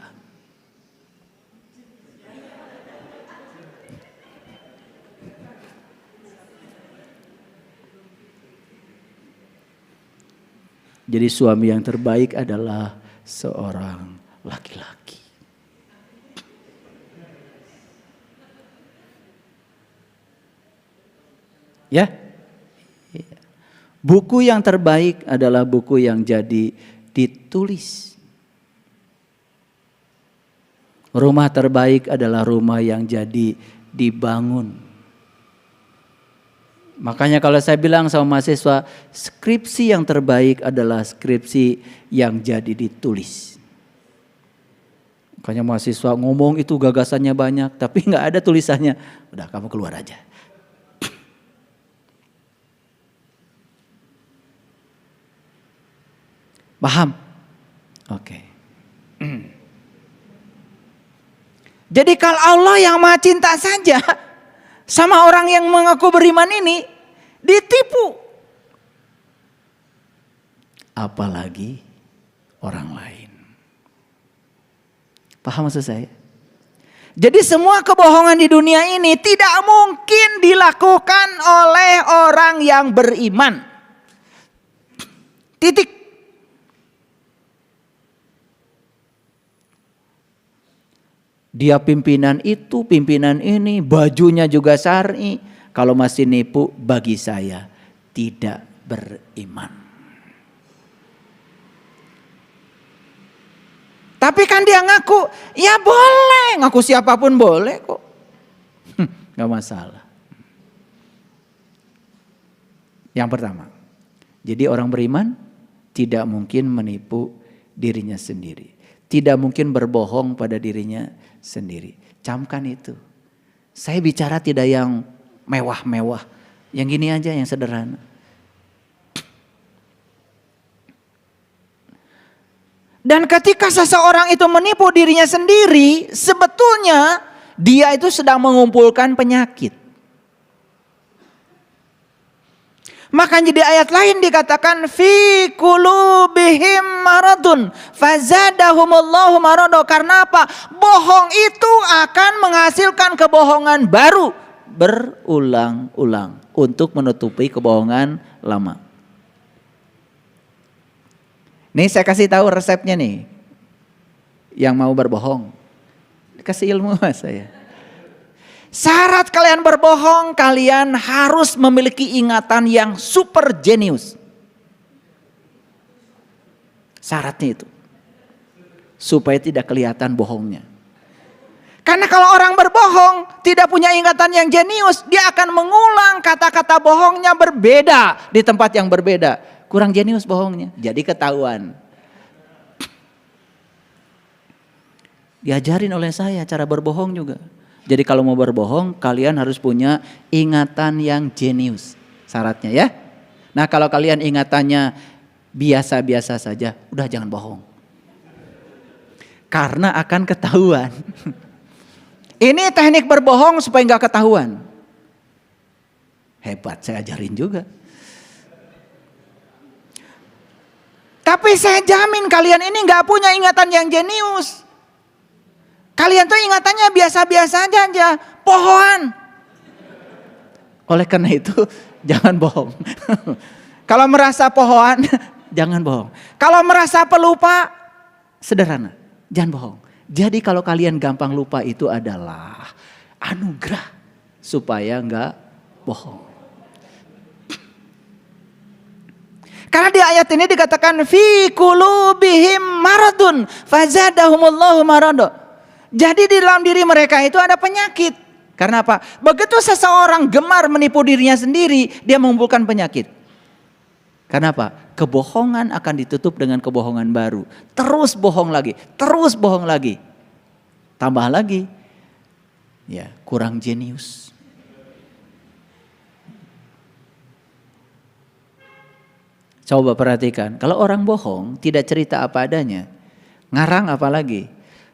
Jadi suami yang terbaik adalah seorang laki-laki. Ya. Buku yang terbaik adalah buku yang jadi ditulis. Rumah terbaik adalah rumah yang jadi dibangun. Makanya kalau saya bilang sama mahasiswa, skripsi yang terbaik adalah skripsi yang jadi ditulis. Makanya mahasiswa ngomong itu gagasannya banyak, tapi nggak ada tulisannya. Udah, kamu keluar aja. Paham? Oke. Jadi kalau Allah yang maha cinta saja sama orang yang mengaku beriman ini ditipu. Apalagi orang lain. Paham maksud saya? Jadi semua kebohongan di dunia ini tidak mungkin dilakukan oleh orang yang beriman. Titik. Dia pimpinan itu, pimpinan ini, bajunya juga syar'i. Kalau masih nipu, bagi saya tidak beriman. Tapi kan dia ngaku, ya boleh, ngaku siapapun boleh kok. Gak masalah. Yang pertama, jadi orang beriman tidak mungkin menipu dirinya sendiri. Tidak mungkin berbohong pada dirinya sendiri. Camkan itu. Saya bicara tidak yang mewah-mewah. Yang gini aja, yang sederhana. Dan ketika seseorang itu menipu dirinya sendiri, sebetulnya dia itu sedang mengumpulkan penyakit. Maka di ayat lain dikatakan fi qulubihim maradun fazadahumullahu marado. Karena apa? Bohong itu akan menghasilkan kebohongan baru berulang-ulang untuk menutupi kebohongan lama. Nih saya kasih tahu resepnya nih. Yang mau berbohong, kasih ilmu saya. Syarat kalian berbohong, kalian harus memiliki ingatan yang super jenius. Syaratnya itu. Supaya tidak kelihatan bohongnya. Karena kalau orang berbohong, tidak punya ingatan yang jenius, dia akan mengulang kata-kata bohongnya berbeda di tempat yang berbeda. Kurang jenius bohongnya, jadi ketahuan. Diajarin oleh saya cara berbohong juga. Jadi kalau mau berbohong, kalian harus punya ingatan yang jenius. Syaratnya ya. Nah kalau kalian ingatannya biasa-biasa saja, udah jangan bohong. Karena akan ketahuan. Ini teknik berbohong supaya nggak ketahuan. Hebat, saya ajarin juga. Tapi saya jamin kalian ini nggak punya ingatan yang jenius. Kalian tuh ingatannya biasa-biasa aja, pohoan. Oleh karena itu jangan bohong. Kalau merasa pohoan, jangan bohong. Kalau merasa pelupa, sederhana, jangan bohong. Jadi kalau kalian gampang lupa itu adalah anugerah supaya enggak bohong. Karena di ayat ini dikatakan fi qulubihim maradun fazadahumullahu marado. Jadi di dalam diri mereka itu ada penyakit. Karena apa? Begitu seseorang gemar menipu dirinya sendiri, dia mengumpulkan penyakit. Karena apa? Kebohongan akan ditutup dengan kebohongan baru. Terus bohong lagi, terus bohong lagi. Tambah lagi, ya kurang jenius. Coba perhatikan, kalau orang bohong tidak cerita apa adanya, ngarang apa lagi?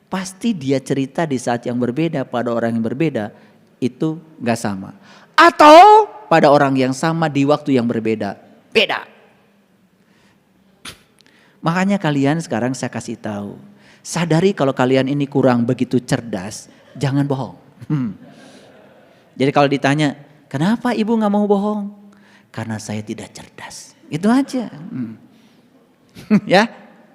Pasti dia cerita di saat yang berbeda pada orang yang berbeda itu gak sama. Atau pada orang yang sama di waktu yang berbeda, beda. Makanya kalian sekarang saya kasih tahu, sadari kalau kalian ini kurang begitu cerdas, jangan bohong. Jadi kalau ditanya, kenapa ibu gak mau bohong? Karena saya tidak cerdas, itu aja. Ya,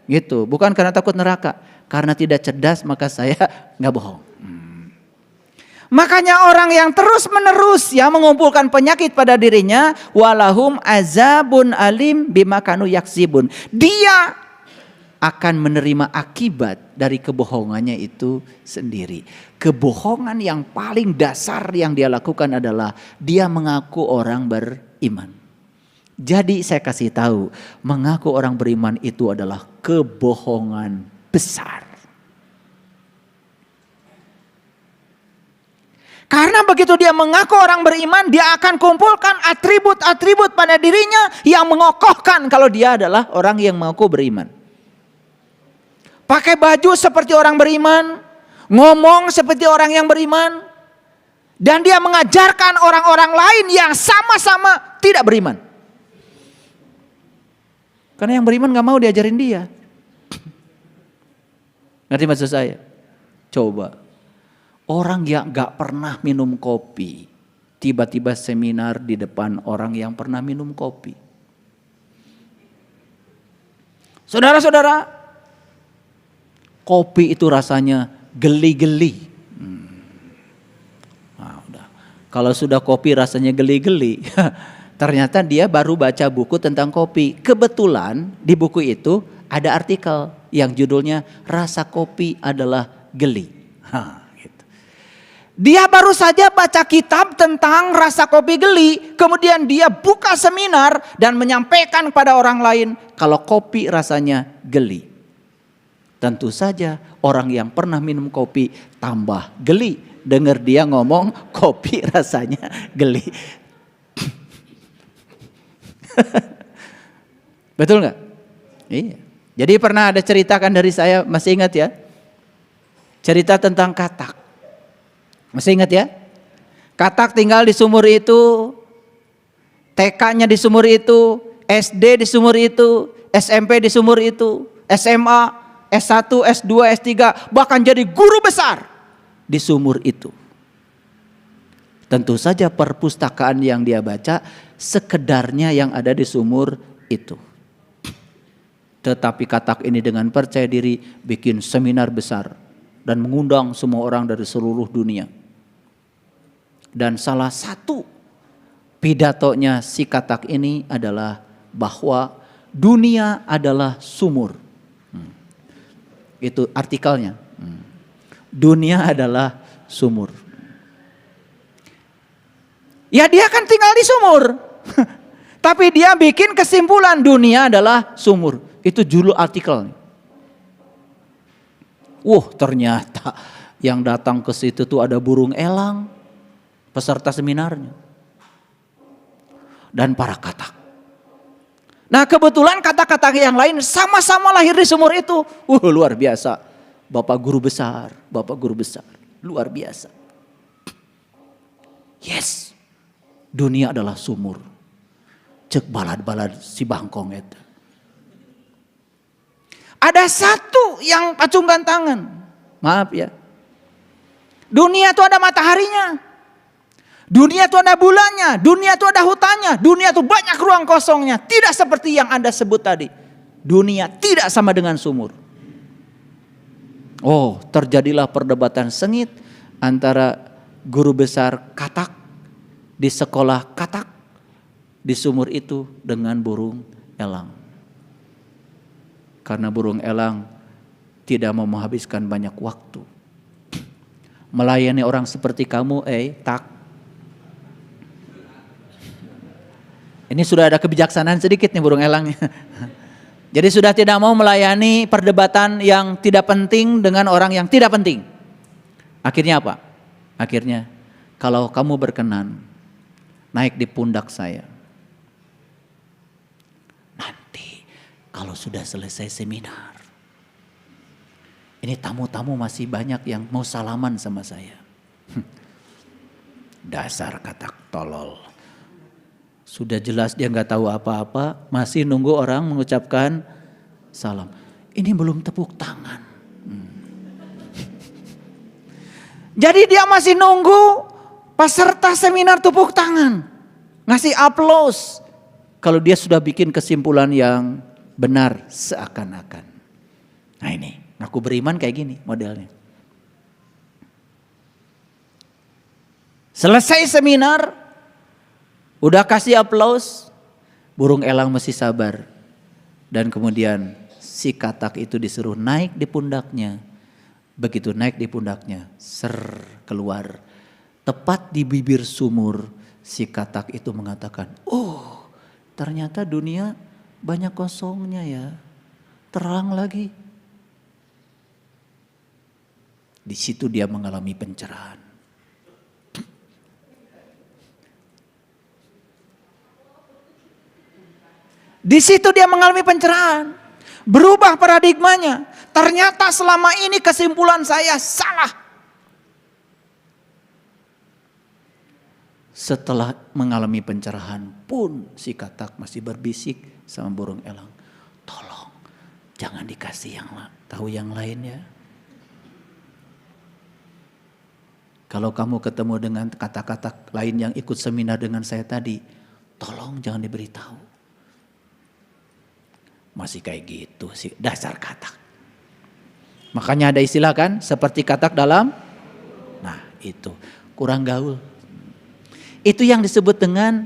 gitu. Bukan karena takut neraka, karena tidak cerdas maka saya nggak bohong. Makanya orang yang terus menerus ya mengumpulkan penyakit pada dirinya, walahum azabun alim bima kanu yaksibun. Dia akan menerima akibat dari kebohongannya itu sendiri. Kebohongan yang paling dasar yang dia lakukan adalah dia mengaku orang beriman. Jadi saya kasih tahu, mengaku orang beriman itu adalah kebohongan besar. Karena begitu dia mengaku orang beriman, dia akan kumpulkan atribut-atribut pada dirinya yang mengokohkan kalau dia adalah orang yang mengaku beriman. Pakai baju seperti orang beriman, ngomong seperti orang yang beriman, dan dia mengajarkan orang-orang lain yang sama-sama tidak beriman. Karena yang beriman gak mau diajarin dia. Ngerti maksud saya? Coba. Orang yang gak pernah minum kopi, tiba-tiba seminar di depan orang yang pernah minum kopi. Saudara-saudara, kopi itu rasanya geli-geli. Nah, udah. Kalau sudah kopi rasanya geli-geli, ternyata dia baru baca buku tentang kopi. Kebetulan di buku itu ada artikel yang judulnya Rasa Kopi Adalah Geli. Dia baru saja baca kitab tentang rasa kopi geli, kemudian dia buka seminar dan menyampaikan kepada orang lain kalau kopi rasanya geli. Tentu saja orang yang pernah minum kopi tambah geli dengar dia ngomong kopi rasanya geli. Betul nggak? Iya. Jadi pernah ada ceritakan dari saya, masih ingat ya? Cerita tentang katak. Masih ingat ya? Katak tinggal di sumur itu, TK-nya di sumur itu, SD di sumur itu, SMP di sumur itu, SMA, S1, S2, S3, bahkan jadi guru besar di sumur itu. Tentu saja perpustakaan yang dia baca sekedarnya yang ada di sumur itu. Tetapi katak ini dengan percaya diri bikin seminar besar dan mengundang semua orang dari seluruh dunia. Dan salah satu pidatonya si katak ini adalah bahwa dunia adalah sumur. Itu artikelnya. Dunia adalah sumur. Ya dia kan tinggal di sumur. Tapi dia bikin kesimpulan dunia adalah sumur. Itu judul artikelnya. Ternyata yang datang ke situ tuh ada burung elang. Peserta seminarnya. Dan para katak. Nah kebetulan katak-katak yang lain sama-sama lahir di sumur itu. Luar biasa. Bapak guru besar. Luar biasa. Yes. Dunia adalah sumur. Cek balad-balad si bangkong itu. Ada satu yang acungkan tangan. Maaf ya. Dunia itu ada mataharinya. Dunia itu ada bulannya, dunia itu ada hutannya, dunia itu banyak ruang kosongnya. Tidak seperti yang Anda sebut tadi. Dunia tidak sama dengan sumur. Terjadilah perdebatan sengit antara guru besar katak di sekolah katak di sumur itu dengan burung elang. Karena burung elang tidak mau menghabiskan banyak waktu. Melayani orang seperti kamu, tak. Ini sudah ada kebijaksanaan sedikit nih burung elangnya. Jadi sudah tidak mau melayani perdebatan yang tidak penting dengan orang yang tidak penting. Akhirnya apa? Akhirnya kalau kamu berkenan naik di pundak saya. Nanti kalau sudah selesai seminar. Ini tamu-tamu masih banyak yang mau salaman sama saya. Dasar katak tolol. Sudah jelas dia nggak tahu apa-apa, masih nunggu orang mengucapkan salam. Ini belum tepuk tangan. Jadi dia masih nunggu peserta seminar tepuk tangan, ngasih aplaus. Kalau dia sudah bikin kesimpulan yang benar seakan-akan. Nah ini, ngaku beriman kayak gini modelnya. Selesai seminar, udah kasih aplaus, burung elang masih sabar. Dan kemudian si katak itu disuruh naik di pundaknya. Begitu naik di pundaknya, keluar. Tepat di bibir sumur, si katak itu mengatakan, oh ternyata dunia banyak kosongnya ya, terang lagi. Di situ dia mengalami pencerahan. Di situ dia mengalami pencerahan. Berubah paradigmanya. Ternyata selama ini kesimpulan saya salah. Setelah mengalami pencerahan pun si katak masih berbisik sama burung elang. Tolong jangan dikasih tahu yang lain ya. Kalau kamu ketemu dengan kata-kata lain yang ikut seminar dengan saya tadi, tolong jangan diberitahu. Masih kayak gitu sih dasar katak. Makanya ada istilah kan seperti katak dalam. Nah itu kurang gaul. Itu yang disebut dengan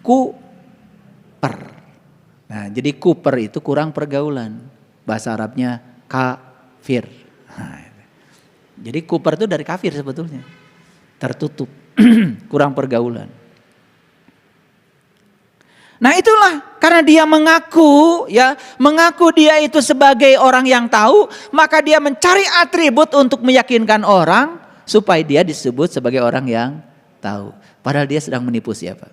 kuper. Nah jadi kuper itu kurang pergaulan. Bahasa Arabnya kafir. Nah, jadi kuper itu dari kafir sebetulnya. Tertutup. Kurang pergaulan. Nah itulah karena dia mengaku dia itu sebagai orang yang tahu, maka dia mencari atribut untuk meyakinkan orang supaya dia disebut sebagai orang yang tahu. Padahal dia sedang menipu siapa?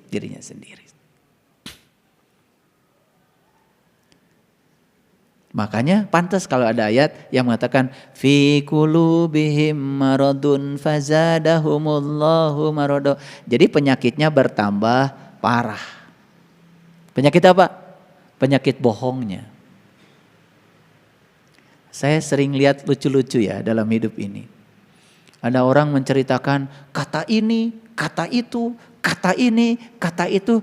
Dirinya sendiri. Makanya pantas kalau ada ayat yang mengatakan fi qulubihim maradun fazadahumullahu marada. Jadi penyakitnya bertambah parah. Penyakit apa? Penyakit bohongnya. Saya sering lihat lucu-lucu ya dalam hidup ini. Ada orang menceritakan kata ini, kata itu, kata ini, kata itu.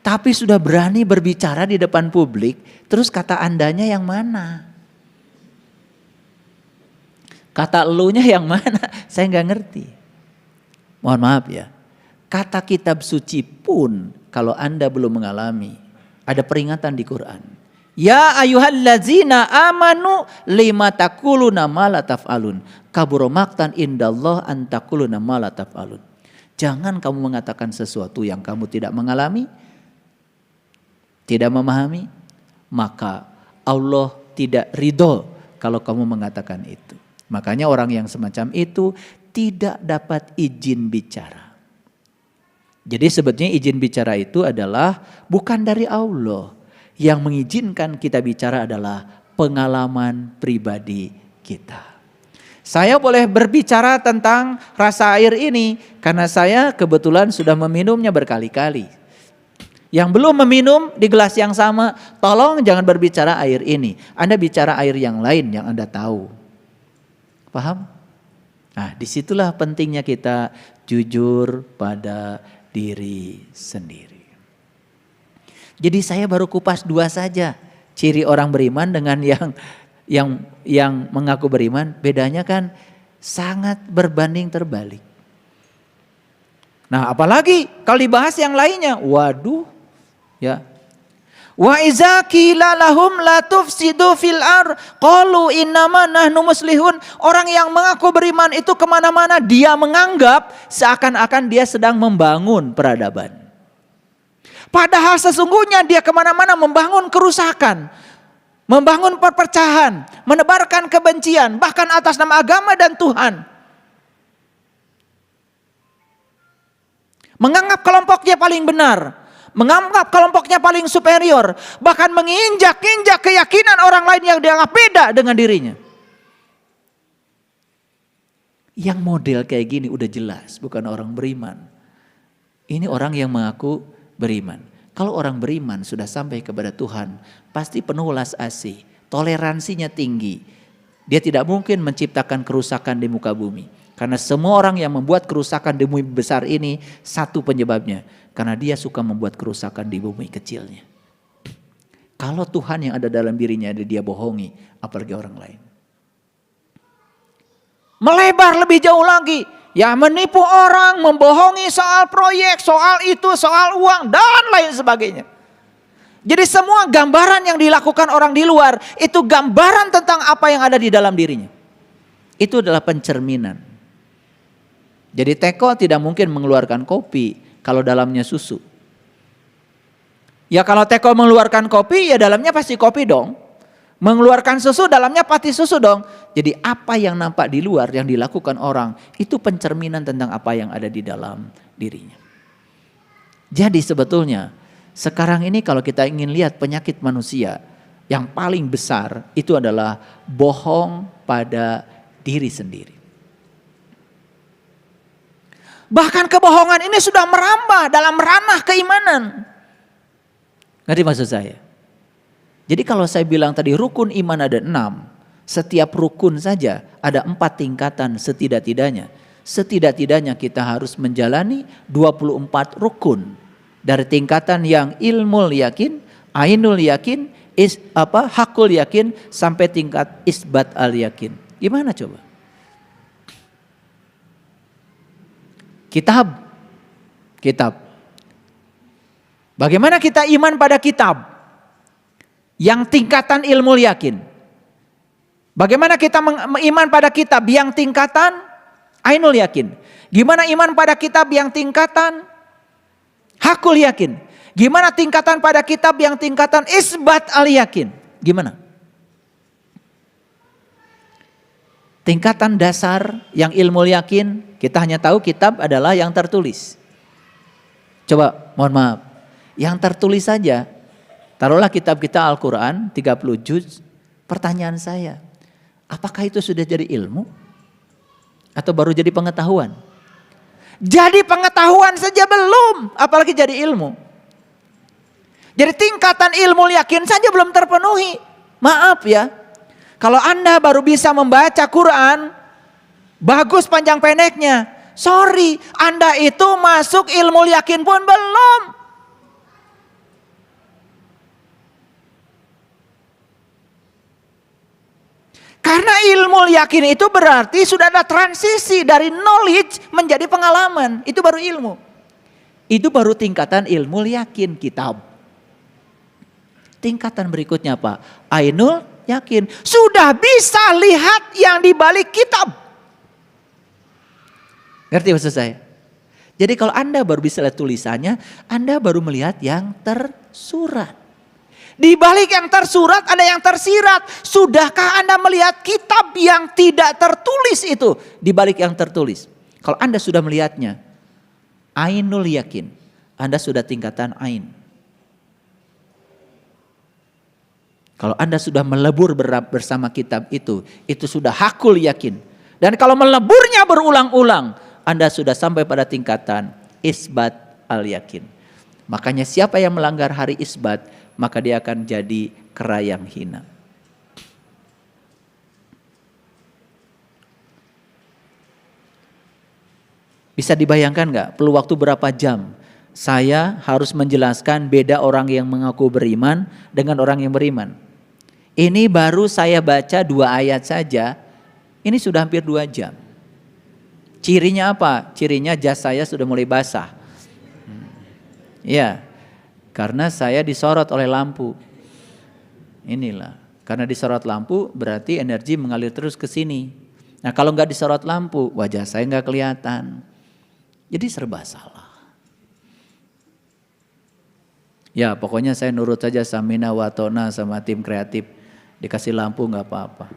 Tapi sudah berani berbicara di depan publik. Terus kata andanya yang mana? Kata elunya yang mana? Saya nggak ngerti. Mohon maaf ya. Kata kitab suci pun kalau Anda belum mengalami, ada peringatan di Quran. Ya ayyuhallazina amanu lima taquluna ma la taf'alun. Kabura maqtan indallah an taquluna ma la taf'alun. Jangan kamu mengatakan sesuatu yang kamu tidak mengalami, tidak memahami, maka Allah tidak ridho kalau kamu mengatakan itu. Makanya orang yang semacam itu tidak dapat izin bicara. Jadi sebetulnya izin bicara itu adalah bukan dari Allah. Yang mengizinkan kita bicara adalah pengalaman pribadi kita. Saya boleh berbicara tentang rasa air ini karena saya kebetulan sudah meminumnya berkali-kali. Yang belum meminum di gelas yang sama, tolong jangan berbicara air ini. Anda bicara air yang lain yang Anda tahu. Paham? Nah, disitulah pentingnya kita jujur pada diri sendiri. Jadi saya baru kupas dua saja ciri orang beriman dengan yang mengaku beriman. Bedanya kan sangat berbanding terbalik. Nah, apalagi kalau dibahas yang lainnya, waduh, ya. Wa iza qila lahum la tufsidu fil ar qalu innama nahnu muslihun. Orang yang mengaku beriman itu kemana-mana dia menganggap seakan-akan dia sedang membangun peradaban. Padahal sesungguhnya dia kemana-mana membangun kerusakan, membangun perpecahan, menebarkan kebencian bahkan atas nama agama dan Tuhan. Menganggap kelompoknya paling benar, menganggap kelompoknya paling superior, bahkan menginjak-injak keyakinan orang lain yang dianggap beda dengan dirinya. Yang model kayak gini udah jelas bukan orang beriman. Ini orang yang mengaku beriman. Kalau orang beriman sudah sampai kepada Tuhan, pasti penuh welas asih, toleransinya tinggi. Dia tidak mungkin menciptakan kerusakan di muka bumi. Karena semua orang yang membuat kerusakan di bumi besar ini satu penyebabnya. Karena dia suka membuat kerusakan di bumi kecilnya. Kalau Tuhan yang ada dalam dirinya ada dia bohongi, apalagi orang lain. Melebar lebih jauh lagi. Ya menipu orang, membohongi soal proyek, soal itu, soal uang, dan lain sebagainya. Jadi semua gambaran yang dilakukan orang di luar, itu gambaran tentang apa yang ada di dalam dirinya. Itu adalah pencerminan. Jadi teko tidak mungkin mengeluarkan kopi kalau dalamnya susu. Ya kalau teko mengeluarkan kopi, ya dalamnya pasti kopi dong. Mengeluarkan susu, dalamnya pasti susu dong. Jadi apa yang nampak di luar yang dilakukan orang, itu pencerminan tentang apa yang ada di dalam dirinya. Jadi sebetulnya sekarang ini kalau kita ingin lihat penyakit manusia, yang paling besar itu adalah bohong pada diri sendiri. Bahkan kebohongan ini sudah merambah dalam ranah keimanan. Ngerti maksud saya? Jadi kalau saya bilang tadi rukun iman ada 6, setiap rukun saja ada 4 tingkatan setidak-tidaknya. Setidak-tidaknya kita harus menjalani 24 rukun. Dari tingkatan yang ilmul yakin, ainul yakin, hakul yakin, sampai tingkat isbat al yakin. Gimana coba? Kitab. Bagaimana kita iman pada kitab? Yang tingkatan ilmu yakin. Bagaimana kita iman pada kitab yang tingkatan ainul yakin? Gimana iman pada kitab yang tingkatan hakul yakin? Gimana tingkatan pada kitab yang tingkatan isbat al yakin? Gimana? Tingkatan dasar yang ilmu yakin, kita hanya tahu kitab adalah yang tertulis. Coba, mohon maaf, yang tertulis saja. Taruhlah kitab kita Al-Quran 30 juz. Pertanyaan saya, apakah itu sudah jadi ilmu? Atau baru jadi pengetahuan? Jadi pengetahuan saja belum, apalagi jadi ilmu. Jadi tingkatan ilmu yakin saja belum terpenuhi. Maaf ya, kalau Anda baru bisa membaca Quran, bagus panjang pendeknya. Sorry, Anda itu masuk ilmu yakin pun belum. Karena ilmu yakin itu berarti sudah ada transisi dari knowledge menjadi pengalaman. Itu baru ilmu. Itu baru tingkatan ilmu yakin kitab. Tingkatan berikutnya apa? Ainul yakin. Sudah bisa lihat yang di balik kitab. Ngerti maksud saya? Jadi kalau Anda baru bisa lihat tulisannya, Anda baru melihat yang tersurat. Di balik yang tersurat ada yang tersirat. Sudahkah Anda melihat kitab yang tidak tertulis itu di balik yang tertulis? Kalau Anda sudah melihatnya, ainul yakin, Anda sudah tingkatan ain. Kalau Anda sudah melebur bersama kitab itu sudah hakul yakin. Dan kalau meleburnya berulang-ulang, Anda sudah sampai pada tingkatan isbat al yakin. Makanya siapa yang melanggar hari isbat, maka dia akan jadi kera yang hina. Bisa dibayangkan gak? Perlu waktu berapa jam saya harus menjelaskan beda orang yang mengaku beriman dengan orang yang beriman. Ini baru saya baca 2 ayat saja, ini sudah hampir 2 jam. Cirinya apa? Cirinya jas saya sudah mulai basah. Ya, karena saya disorot oleh lampu. Inilah, karena disorot lampu berarti energi mengalir terus ke sini. Nah kalau nggak disorot lampu, wajah saya nggak kelihatan. Jadi serba salah. Ya pokoknya saya nurut saja Samina Watona sama tim kreatif. Dikasih lampu nggak apa-apa.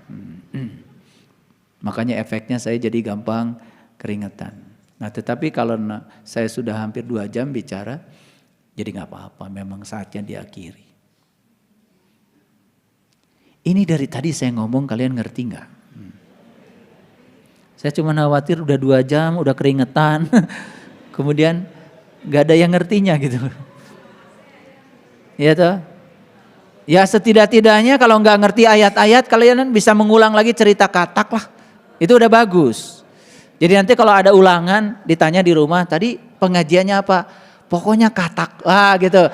Makanya efeknya saya jadi gampang keringetan. Nah tetapi kalau saya sudah hampir 2 jam bicara, jadi gak apa-apa, memang saatnya diakhiri. Ini dari tadi saya ngomong kalian ngerti gak? Saya cuma khawatir udah 2 jam, udah keringetan. Kemudian gak ada yang ngertinya gitu. Iya toh? Ya setidak-tidaknya kalau gak ngerti ayat-ayat kalian bisa mengulang lagi cerita katak lah. Itu udah bagus. Jadi nanti kalau ada ulangan ditanya di rumah, tadi pengajiannya apa? Pokoknya katak lah gitu.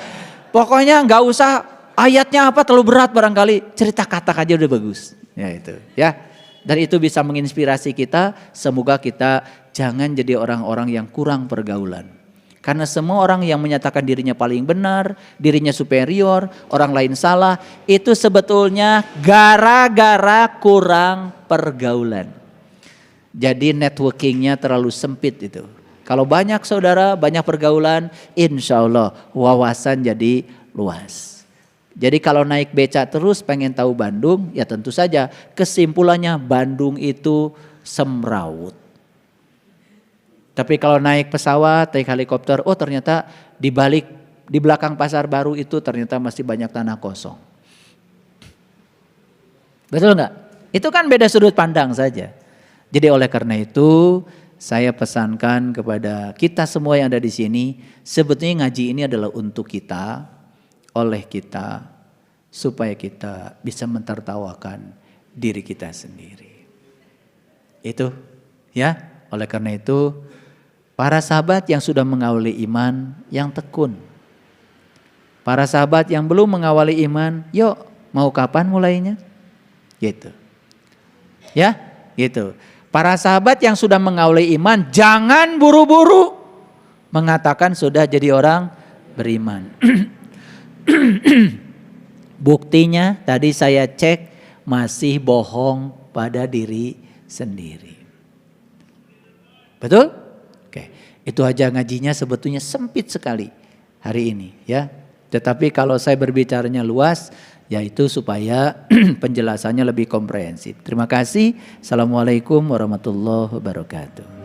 Pokoknya nggak usah Ayatnya apa terlalu berat barangkali, cerita katak aja udah bagus. Ya itu, ya. Dan itu bisa menginspirasi kita, semoga kita jangan jadi orang-orang yang kurang pergaulan. Karena semua orang yang menyatakan dirinya paling benar, dirinya superior, orang lain salah, itu sebetulnya gara-gara kurang pergaulan. Jadi networkingnya terlalu sempit itu. Kalau banyak saudara, banyak pergaulan, insya Allah wawasan jadi luas. Jadi kalau naik beca terus pengen tahu Bandung, ya tentu saja kesimpulannya Bandung itu semrawut. Tapi kalau naik pesawat, naik helikopter, oh ternyata di belakang pasar baru itu ternyata masih banyak tanah kosong. Betul nggak? Itu kan beda sudut pandang saja. Jadi oleh karena itu saya pesankan kepada kita semua yang ada di sini, sebetulnya ngaji ini adalah untuk kita, oleh kita, supaya kita bisa mentertawakan diri kita sendiri. Itu ya, oleh karena itu para sahabat yang sudah mengawali iman yang tekun. Para sahabat yang belum mengawali iman, yuk mau kapan mulainya? Gitu. Ya, gitu. Para sahabat yang sudah mengawali iman, jangan buru-buru mengatakan sudah jadi orang beriman. Buktinya tadi saya cek masih bohong pada diri sendiri. Betul? Oke, itu aja ngajinya sebetulnya sempit sekali hari ini ya. Tetapi kalau saya berbicaranya luas, yaitu supaya penjelasannya lebih komprehensif. Terima kasih. Assalamualaikum warahmatullahi wabarakatuh.